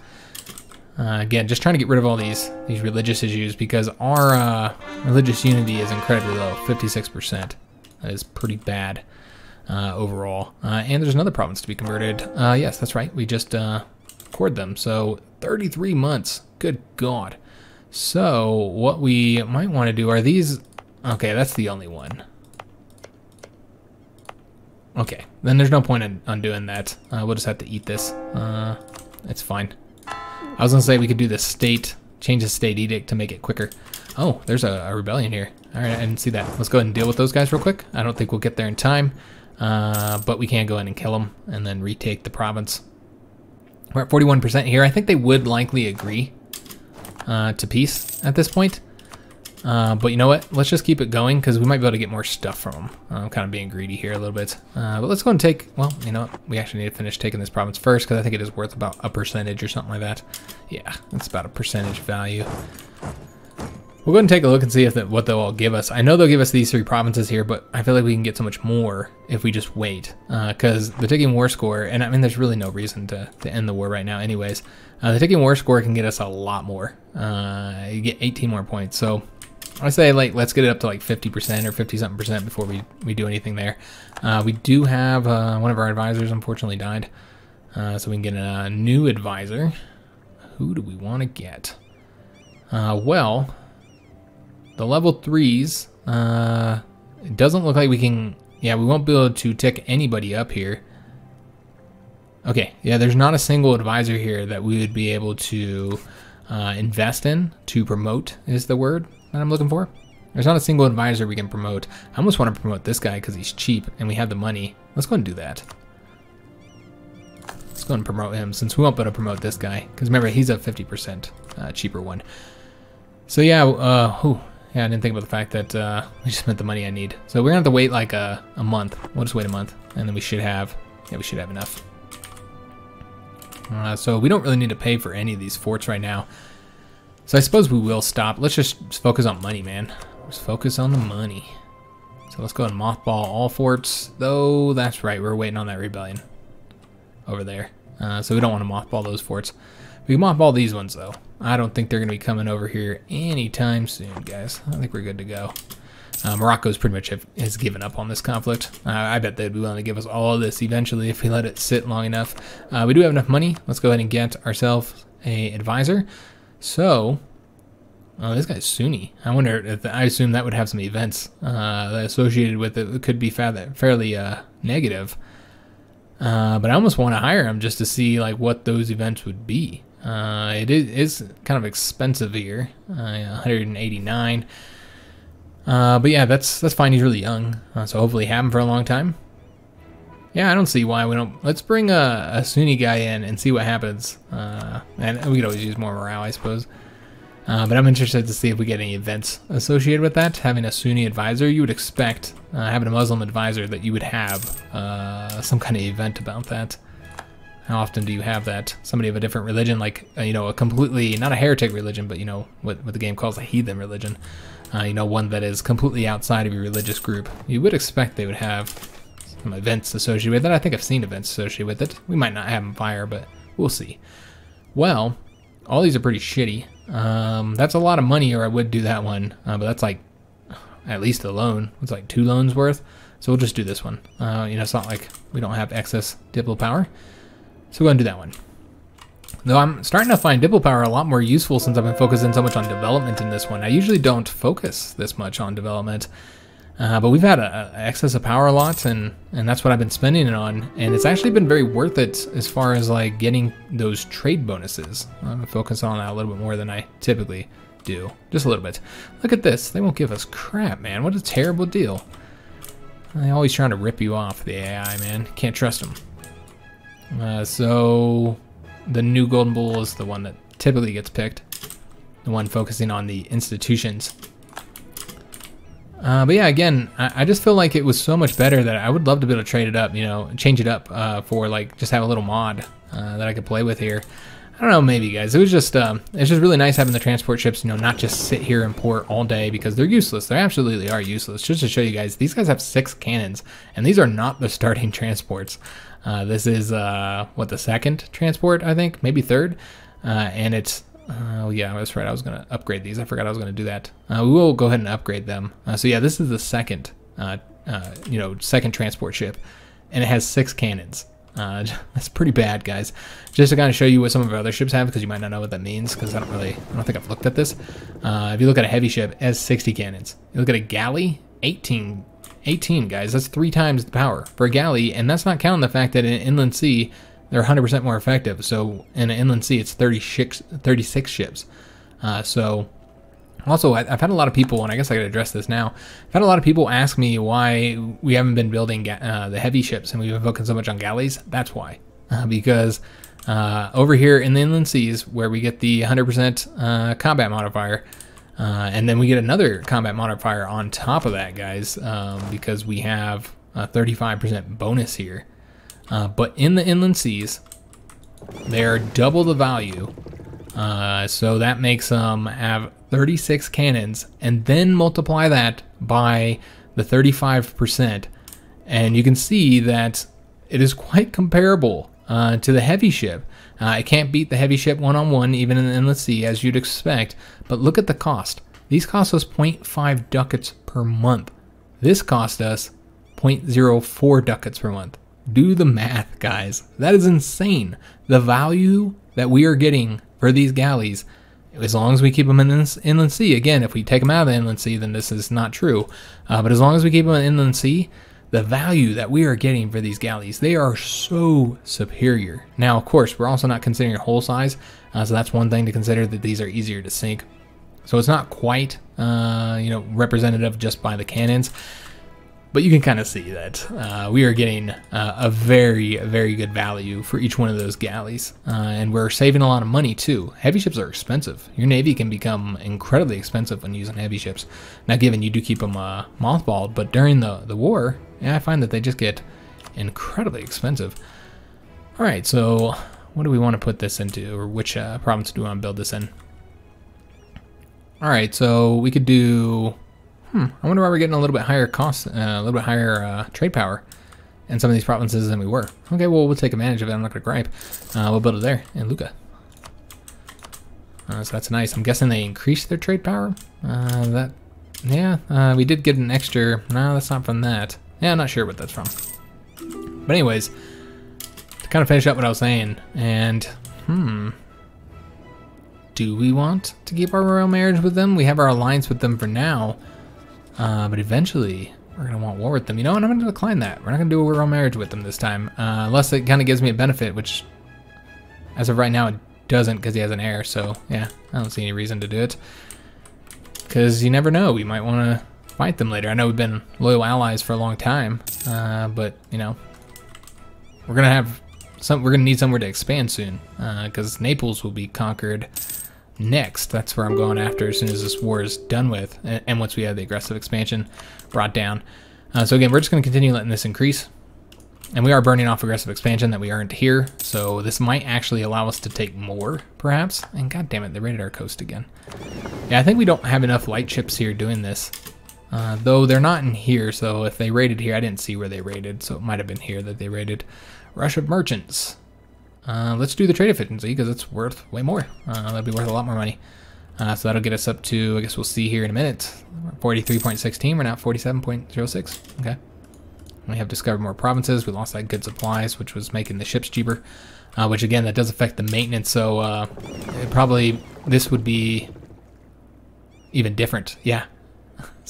Again, just trying to get rid of all these religious issues because our religious unity is incredibly low, 56%. That is pretty bad overall. And there's another province to be converted. Yes, that's right. We just cored them. So 33 months. Good God. So what we might want to do are these. Okay, that's the only one. Okay, then there's no point in undoing that. We'll just have to eat this. It's fine. I was gonna say we could do the state, change the state edict to make it quicker. Oh, there's a rebellion here. All right, I didn't see that. Let's go ahead and deal with those guys real quick. I don't think we'll get there in time, but we can go in and kill them and then retake the province. We're at 41% here. I think they would likely agree to peace at this point. But you know what? Let's just keep it going because we might be able to get more stuff from them. I'm kind of being greedy here a little bit. But let's go and take, well, you know what? We actually need to finish taking this province first because I think it is worth about a percentage or something like that. Yeah, that's about a percentage value. We'll go ahead and take a look and see if what they'll all give us. I know they'll give us these 3 provinces here, but I feel like we can get so much more if we just wait. Because the ticking war score, and I mean, there's really no reason to end the war right now anyways. The ticking war score can get us a lot more. You get 18 more points. So I say, like, let's get it up to like 50% or 50-something% before we do anything there. We do have one of our advisors unfortunately died. So we can get a new advisor. Who do we want to get? Well, the level 3s, it doesn't look like we can, yeah, we won't be able to tick anybody up here. Okay, yeah, there's not a single advisor here that we would be able to invest in, to promote is the word that I'm looking for. There's not a single advisor we can promote. I almost want to promote this guy because he's cheap and we have the money. Let's go and do that. Let's go and promote him since we won't be able to promote this guy. Because remember, he's a 50% cheaper one. So yeah, yeah, I didn't think about the fact that we just spent the money I need. So we're gonna have to wait like a month. We'll just wait a month and then we should have, yeah, we should have enough. So we don't really need to pay for any of these forts right now. So I suppose we will stop. Let's just focus on money, man. Just focus on the money. So let's go and mothball all forts. Though, that's right, we're waiting on that rebellion over there. So we don't want to mothball those forts. We can mothball these ones, though. I don't think they're going to be coming over here anytime soon, guys. I think we're good to go. Morocco's pretty much has given up on this conflict. I bet they'd be willing to give us all of this eventually if we let it sit long enough. We do have enough money. Let's go ahead and get ourselves an advisor. So, oh, this guy's Sunni. I wonder if I assume that would have some events associated with it. It could be fairly negative. But I almost want to hire him just to see like what those events would be. It is kind of expensive here, 189. But yeah, that's fine. He's really young, so hopefully have him for a long time. Yeah, I don't see why we don't. Let's bring a Sunni guy in and see what happens. And we could always use more morale, I suppose. But I'm interested to see if we get any events associated with that. Having a Sunni advisor, you would expect, having a Muslim advisor, that you would have some kind of event about that. How often do you have that? Somebody of a different religion, like, you know, a completely, not a heretic religion, but, you know, what the game calls a heathen religion. You know, one that is completely outside of your religious group. You would expect they would have some events associated with it. I think I've seen events associated with it. We might not have them fire, but we'll see. Well, all these are pretty shitty. That's a lot of money, or I would do that one. But that's like at least a loan. It's like 2 loans worth. So we'll just do this one. You know, it's not like we don't have excess diplo power. So we're going to do that one. Though I'm starting to find diplo power a lot more useful since I've been focusing so much on development in this one. I usually don't focus this much on development. But we've had a excess of power a lot, and that's what I've been spending it on. And it's actually been very worth it as far as like getting those trade bonuses. I'm gonna focus on that a little bit more than I typically do. Just a little bit. Look at this. They won't give us crap, man. What a terrible deal. They're always trying to rip you off, the AI, man. Can't trust them. So the new Golden Bull is the one that typically gets picked. The one focusing on the institutions. But yeah, again, I just feel like it was so much better that I would love to be able to trade it up, you know, change it up for like just have a little mod that I could play with here. I don't know, maybe guys. It's just really nice having the transport ships, you know, not just sit here and port all day because they're useless. They absolutely are useless. Just to show you guys, these guys have 6 cannons, and these are not the starting transports. This is what, the second transport, I think, maybe third, and it's. Oh yeah, that's right. I was gonna upgrade these. I forgot I was gonna do that. We will go ahead and upgrade them. So yeah, this is the second, you know, second transport ship, and it has 6 cannons. That's pretty bad, guys. Just to kind of show you what some of our other ships have, because you might not know what that means, because I don't think I've looked at this. If you look at a heavy ship, it has 60 cannons. You look at a galley, 18 guys. That's 3 times the power for a galley, and that's not counting the fact that in an inland sea, they're 100% more effective. So in an inland sea, it's 36 ships. So also, I've had a lot of people, and I guess I could address this now. I've had a lot of people ask me why we haven't been building the heavy ships and we've been focusing so much on galleys. That's why. Because over here in the inland seas, where we get the 100% combat modifier, and then we get another combat modifier on top of that, guys, because we have a 35% bonus here. But in the inland seas, they're double the value. So that makes them have 36 cannons, and then multiply that by the 35%. And you can see that it is quite comparable to the heavy ship. It can't beat the heavy ship one-on-one, even in the inland sea, as you'd expect. But look at the cost. These cost us 0.5 ducats per month. This cost us 0.04 ducats per month. Do the math, guys. That is insane. The value that we are getting for these galleys, as long as we keep them in this inland sea. Again, if we take them out of the inland sea, then this is not true. But as long as we keep them in the inland sea, the value that we are getting for these galleys, they are so superior. Now, of course, we're also not considering hull size. So that's one thing to consider, that these are easier to sink. So it's not quite, you know, representative just by the cannons. But you can kind of see that we are getting a very, very good value for each one of those galleys. And we're saving a lot of money, too. Heavy ships are expensive. Your Navy can become incredibly expensive when using heavy ships. Now, given you do keep them mothballed, but during the war, yeah, I find that they just get incredibly expensive. All right, so what do we want to put this into, or which province do we want to build this in? All right, so we could do... I wonder why we're getting a little bit higher cost, a little bit higher trade power in some of these provinces than we were. Okay, well, we'll take advantage of it. I'm not going to gripe. We'll build it there in Lucca. So that's nice. I'm guessing they increased their trade power. We did get an extra. No, that's not from that. Yeah, I'm not sure what that's from. But anyways, to kind of finish up what I was saying, and do we want to keep our royal marriage with them? We have our alliance with them for now. But eventually, we're going to want war with them. You know, and I'm going to decline that. We're not going to do a royal marriage with them this time. Unless it kind of gives me a benefit, which, as of right now, it doesn't, because he has an heir. So, yeah, I don't see any reason to do it. Because you never know. We might want to fight them later. I know we've been loyal allies for a long time. But, you know, we're going to have we're going to need somewhere to expand soon. Because Naples will be conquered next. That's where I'm going after as soon as this war is done with, and once we have the aggressive expansion brought down. So again, we're just going to continue letting this increase, and we are burning off aggressive expansion that we earned here, so this might actually allow us to take more, perhaps. And god damn it, they raided our coast again. Yeah, I think we don't have enough light ships here doing this, though they're not in here. So if they raided here, I didn't see where they raided, so it might have been here that they raided. Rush of merchants. Let's do the trade efficiency, because it's worth way more. That'll be worth a lot more money. So that'll get us up to, I guess we'll see here in a minute, 43.16. We're now 47.06. Okay. We have discovered more provinces. We lost that good supplies, which was making the ships cheaper. Which again, that does affect the maintenance. So this would be even different. Yeah.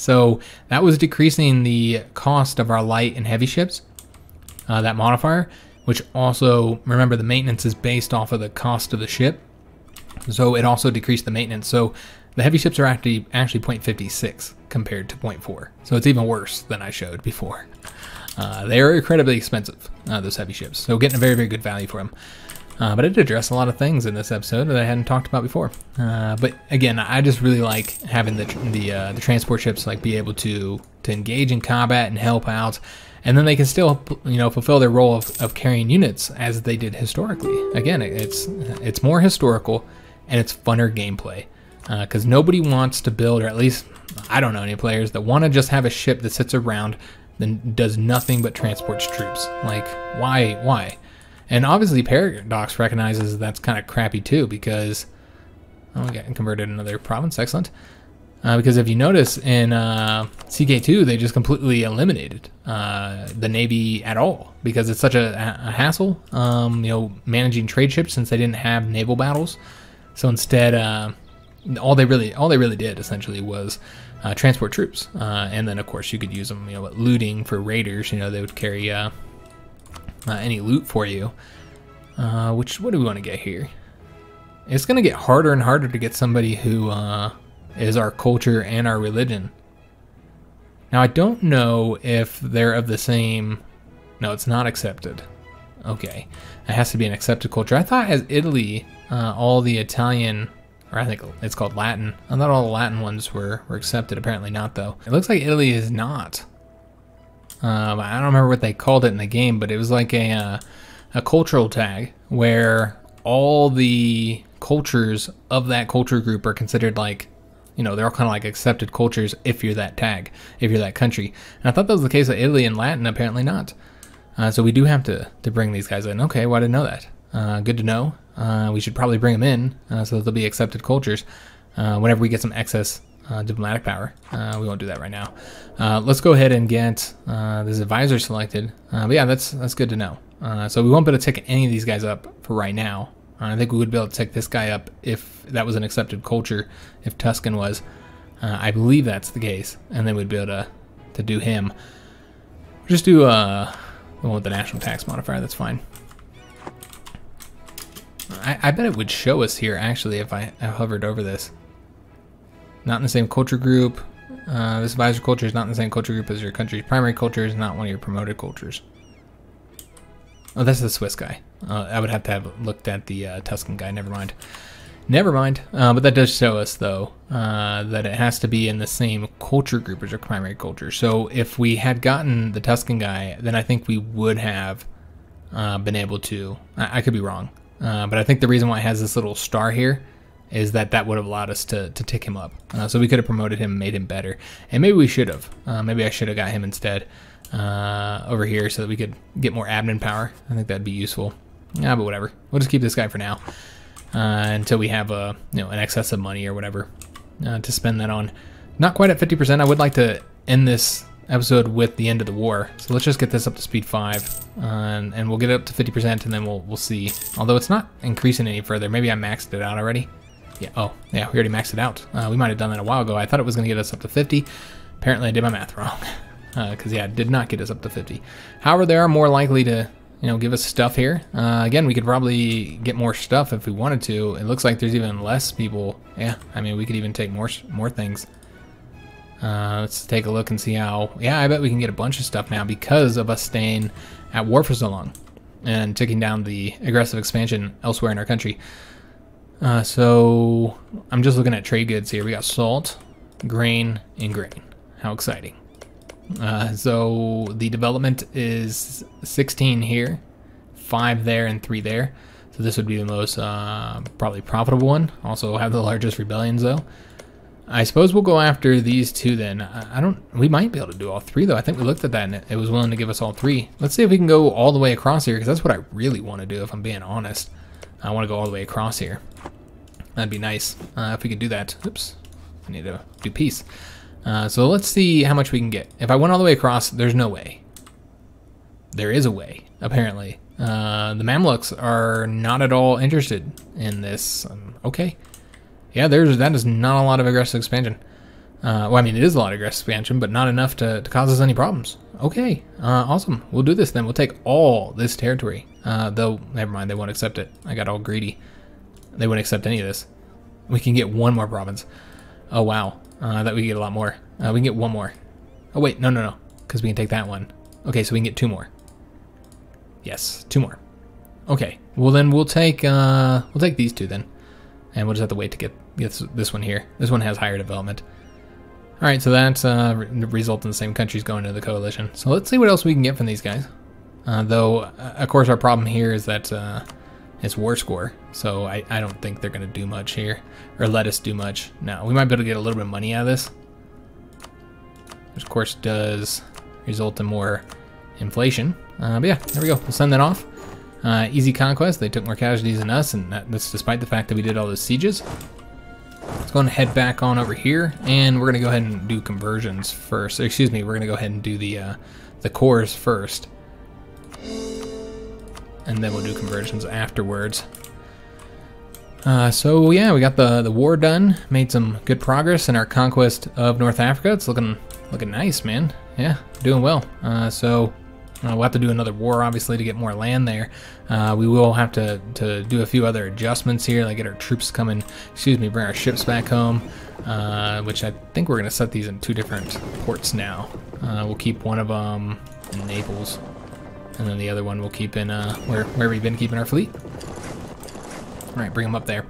So that was decreasing the cost of our light and heavy ships, that modifier, which also, remember, the maintenance is based off of the cost of the ship. So it also decreased the maintenance. So the heavy ships are actually 0.56 compared to 0.4. So it's even worse than I showed before. They are incredibly expensive, those heavy ships. So getting a very, very good value for them. But it addressed a lot of things in this episode that I hadn't talked about before. But again, I just really like having the transport ships like be able to engage in combat and help out, and then they can still, you know, fulfill their role of carrying units as they did historically. Again, it's more historical and it's funner gameplay, because nobody wants to build, or at least I don't know any players that want to just have a ship that sits around and does nothing but transports troops. Like, why? And obviously Paradox recognizes that's kind of crappy too, because we got converted another province. Excellent. Because if you notice in CK2, they just completely eliminated the Navy at all, because it's such a hassle, you know, managing trade ships, since they didn't have naval battles. So instead, all they really did essentially was transport troops, and then of course you could use them, you know, looting for raiders. You know, they would carry any loot for you. What do we want to get here? It's going to get harder and harder to get somebody who is our culture and our religion. Now I don't know if they're of the same. No, it's not accepted. Okay, it has to be an accepted culture. I thought as Italy, all the Italian, or I think it's called Latin, I thought all the Latin ones were accepted. Apparently not, though. It looks like Italy is not. I don't remember what they called it in the game, but it was like a cultural tag where all the cultures of that culture group are considered like, you know, they're all kind of like accepted cultures if you're that tag, if you're that country. And I thought that was the case with Italy and Latin. Apparently not. So we do have to bring these guys in. Okay, well, I didn't know that. Good to know. We should probably bring them in so that they'll be accepted cultures whenever we get some excess diplomatic power. We won't do that right now. Let's go ahead and get this advisor selected. But yeah, that's good to know. So we won't be able to tick any of these guys up for right now. I think we would be able to tick this guy up if that was an accepted culture, if Tuscan was. I believe that's the case, and then we'd be able to do him. We'll just do the one with the national tax modifier. That's fine. I bet it would show us here actually if I hovered over this. Not in the same culture group. This advisor culture is not in the same culture group as your country's primary culture. Is not one of your promoted cultures. Oh, that's the Swiss guy. I would have to have looked at the Tuscan guy. Never mind. But that does show us, though, that it has to be in the same culture group as your primary culture. So if we had gotten the Tuscan guy, then I think we would have been able to. I could be wrong. But I think the reason why it has this little star here is that would have allowed us to tick him up. So we could have promoted him and made him better. And maybe we should have. Maybe I should have got him instead over here so that we could get more admin power. I think that'd be useful. Yeah, but whatever. We'll just keep this guy for now until we have an excess of money or whatever to spend that on. Not quite at 50%. I would like to end this episode with the end of the war. So let's just get this up to speed 5 and we'll get it up to 50% and then we'll see. Although it's not increasing any further. Maybe I maxed it out already. Yeah. Oh, yeah. We already maxed it out. We might have done that a while ago. I thought it was going to get us up to 50. Apparently, I did my math wrong. Because yeah, it did not get us up to 50. However, they are more likely to, give us stuff here. Again, we could probably get more stuff if we wanted to. It looks like there's even less people. Yeah, I mean, we could even take more things. Let's take a look and see how. Yeah, I bet we can get a bunch of stuff now because of us staying at war for so long and taking down the aggressive expansion elsewhere in our country. So I'm just looking at trade goods here. We got salt, grain, and grain. How exciting. So the development is 16 here, 5 there, and 3 there. So this would be the most probably profitable one. Also have the largest rebellions though. I suppose we'll go after these 2 then. We might be able to do all 3 though. I think we looked at that and it was willing to give us all 3. Let's see if we can go all the way across here because that's what I really want to do if I'm being honest. I want to go all the way across here. That'd be nice if we could do that. Oops, I need to do peace. So let's see how much we can get. If I went all the way across, there's no way. There is a way, apparently. The Mamluks are not at all interested in this. Okay. Yeah, that is not a lot of aggressive expansion. Well, I mean, it is a lot of aggressive expansion, but not enough to cause us any problems. Okay, awesome. We'll do this then. We'll take all this territory. Though, never mind, they won't accept it. I got all greedy. They won't accept any of this. We can get one more province. Oh, wow. I thought we could get a lot more. We can get one more. Oh, wait, no. Because we can take that one. Okay, so we can get 2 more. Yes, 2 more. Okay, well then we'll take these 2 then. And we'll just have to wait to get this one here. This one has higher development. Alright, so that's result in the same countries going to the coalition. So let's see what else we can get from these guys. Though, of course, our problem here is that it's war score. So I don't think they're going to do much here. Or let us do much. No, we might be able to get a little bit of money out of this. Which, of course, does result in more inflation. But yeah, there we go. We'll send that off. Easy conquest. They took more casualties than us, and that's despite the fact that we did all those sieges. Let's go and head back on over here, and we're going to go ahead and do conversions first. Excuse me, we're going to go ahead and do the cores first. And then we'll do conversions afterwards. So yeah, we got the war done, made some good progress in our conquest of North Africa. It's looking nice, man. Yeah, doing well. So we'll have to do another war, obviously, to get more land there. We will have to do a few other adjustments here, like get our troops coming, bring our ships back home, which I think we're going to set these in 2 different ports now. We'll keep one of them in Naples, and then the other one we'll keep in where we've been keeping our fleet. All right, bring them up there.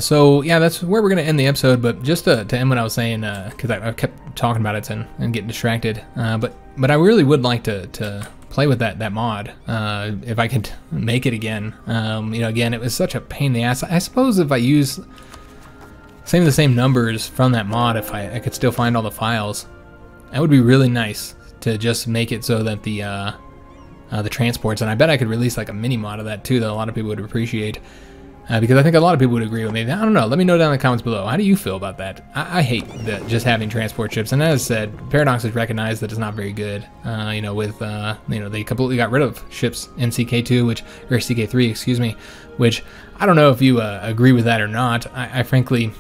So yeah, that's where we're going to end the episode, but just to end what I was saying, because I kept talking about it and getting distracted, but I really would like to play with that mod, if I could make it again. Again, it was such a pain in the ass. I suppose if I use the same numbers from that mod, if I could still find all the files, that would be really nice to just make it so that the transports, and I bet I could release like a mini mod of that too, that a lot of people would appreciate. Because I think a lot of people would agree with me. I don't know. Let me know down in the comments below. How do you feel about that? I hate just having transport ships. And as I said, Paradox has recognized that it's not very good. They completely got rid of ships in CK2, or CK3, excuse me. Which I don't know if you agree with that or not. I frankly,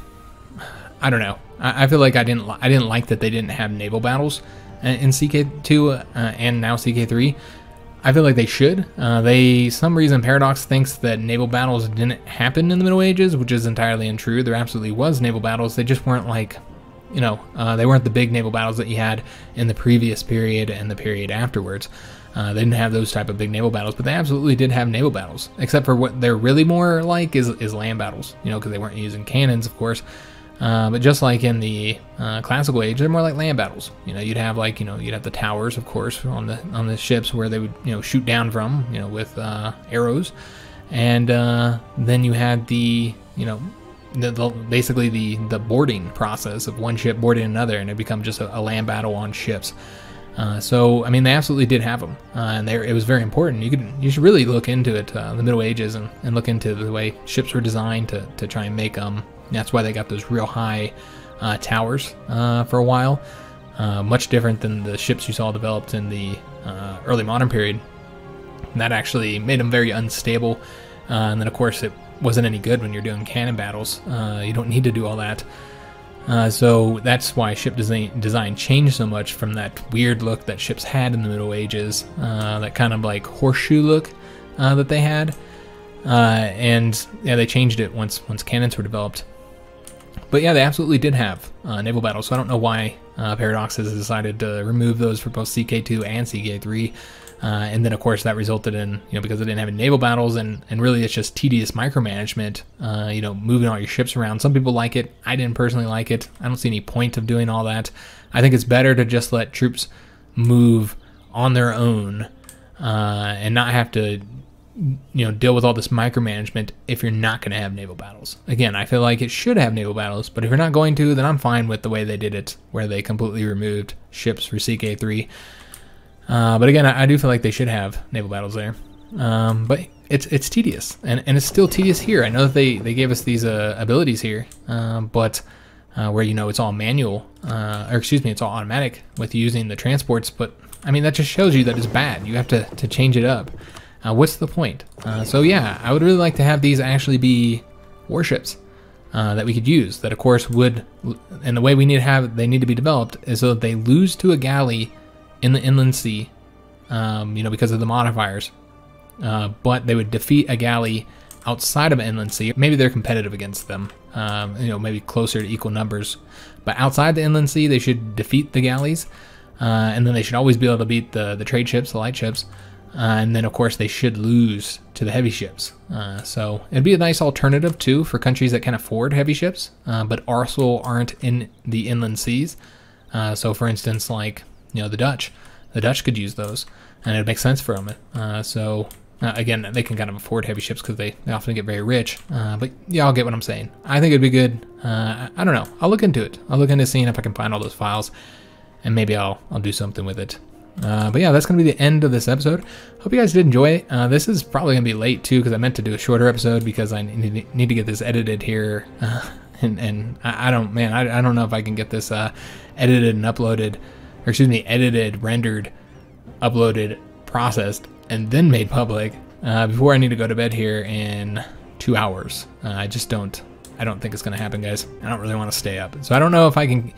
I don't know. I feel like I didn't like that they didn't have naval battles in CK2 and now CK3. I feel like they should. Some reason Paradox thinks that naval battles didn't happen in the Middle Ages, which is entirely untrue. There absolutely was naval battles. They just weren't like, they weren't the big naval battles that you had in the previous period and the period afterwards. They didn't have those type of big naval battles, but they absolutely did have naval battles. Except for what they're really more like is land battles, because they weren't using cannons, of course. But just like in the classical age, they're more like land battles. You'd have you'd have the towers, of course, on the ships where they would shoot down from, with arrows, and then you had basically the boarding process of one ship boarding another, and it become just a land battle on ships. So I mean, they absolutely did have them, and it was very important. You should really look into it, the Middle Ages, and look into the way ships were designed to try and make them. That's why they got those real high towers for a while. Much different than the ships you saw developed in the early modern period. And that actually made them very unstable. And then, of course, it wasn't any good when you're doing cannon battles. You don't need to do all that. So that's why ship design changed so much from that weird look that ships had in the Middle Ages. That kind of like horseshoe look that they had. And yeah, they changed it once cannons were developed. But yeah, they absolutely did have naval battles, so I don't know why Paradox has decided to remove those for both CK2 and CK3. And then, of course, that resulted in, because they didn't have any naval battles, and really it's just tedious micromanagement, moving all your ships around. Some people like it. I didn't personally like it. I don't see any point of doing all that. I think it's better to just let troops move on their own and not have to deal with all this micromanagement if you're not going to have naval battles. Again, I feel like it should have naval battles, but if you're not going to, then I'm fine with the way they did it, where they completely removed ships for CK3. But again, I do feel like they should have naval battles there. But it's tedious, and it's still tedious here. I know that they gave us these abilities here, but where it's all manual, it's all automatic with using the transports. But I mean, that just shows you that it's bad. You have to change it up. What's the point? So yeah, I would really like to have these actually be warships. that we could use that, of course, would, and the way we need to have, they need to be developed is so that they lose to a galley in the inland sea, because of the modifiers, but they would defeat a galley outside of an inland sea. Maybe they're competitive against them, maybe closer to equal numbers, but outside the inland sea, they should defeat the galleys, and then they should always be able to beat the trade ships, the light ships. And then, of course, they should lose to the heavy ships. So it'd be a nice alternative, too, for countries that can afford heavy ships, but also aren't in the inland seas. So, for instance, like, the Dutch. The Dutch could use those, and it would make sense for them. Again, they can kind of afford heavy ships because they often get very rich. But, yeah, I'll get what I'm saying. I think it'd be good. I don't know. I'll look into it. I'll look into seeing if I can find all those files, and maybe I'll do something with it. But yeah, that's going to be the end of this episode. Hope you guys did enjoy it. This is probably going to be late too, because I meant to do a shorter episode because I need to get this edited here. And I don't know if I can get this edited and uploaded, or excuse me, edited, rendered, uploaded, processed, and then made public before I need to go to bed here in 2 hours. I don't think it's going to happen, guys. I don't really want to stay up. So I don't know if I can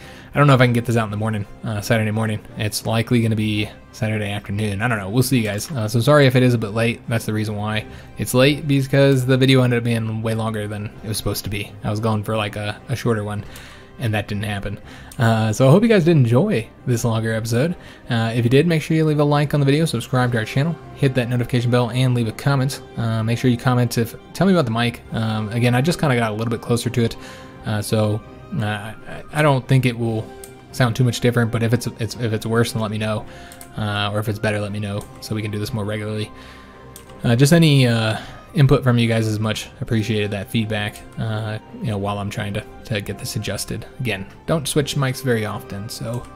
get this out in the morning, Saturday morning. It's likely going to be Saturday afternoon. I don't know. We'll see, guys. So sorry if it is a bit late. That's the reason why it's late, because the video ended up being way longer than it was supposed to be. I was going for like a shorter one, and that didn't happen. So I hope you guys did enjoy this longer episode. If you did, make sure you leave a like on the video, subscribe to our channel, hit that notification bell, and leave a comment. Make sure you comment tell me about the mic. Again, I just kind of got a little bit closer to it, so I don't think it will sound too much different. But if it's worse, then let me know, or if it's better, let me know so we can do this more regularly. Just any input from you guys is much appreciated. That feedback, while I'm trying to get this adjusted. Again, don't switch mics very often, so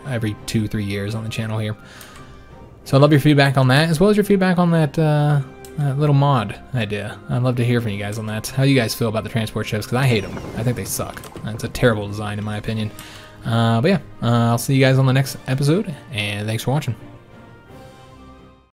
every 2-3 years on the channel here. So I'd love your feedback on that, as well as your feedback on that little mod idea. I'd love to hear from you guys on that. How you guys feel about the transport ships, because I hate them. I think they suck. It's a terrible design in my opinion. But yeah, I'll see you guys on the next episode, and thanks for watching.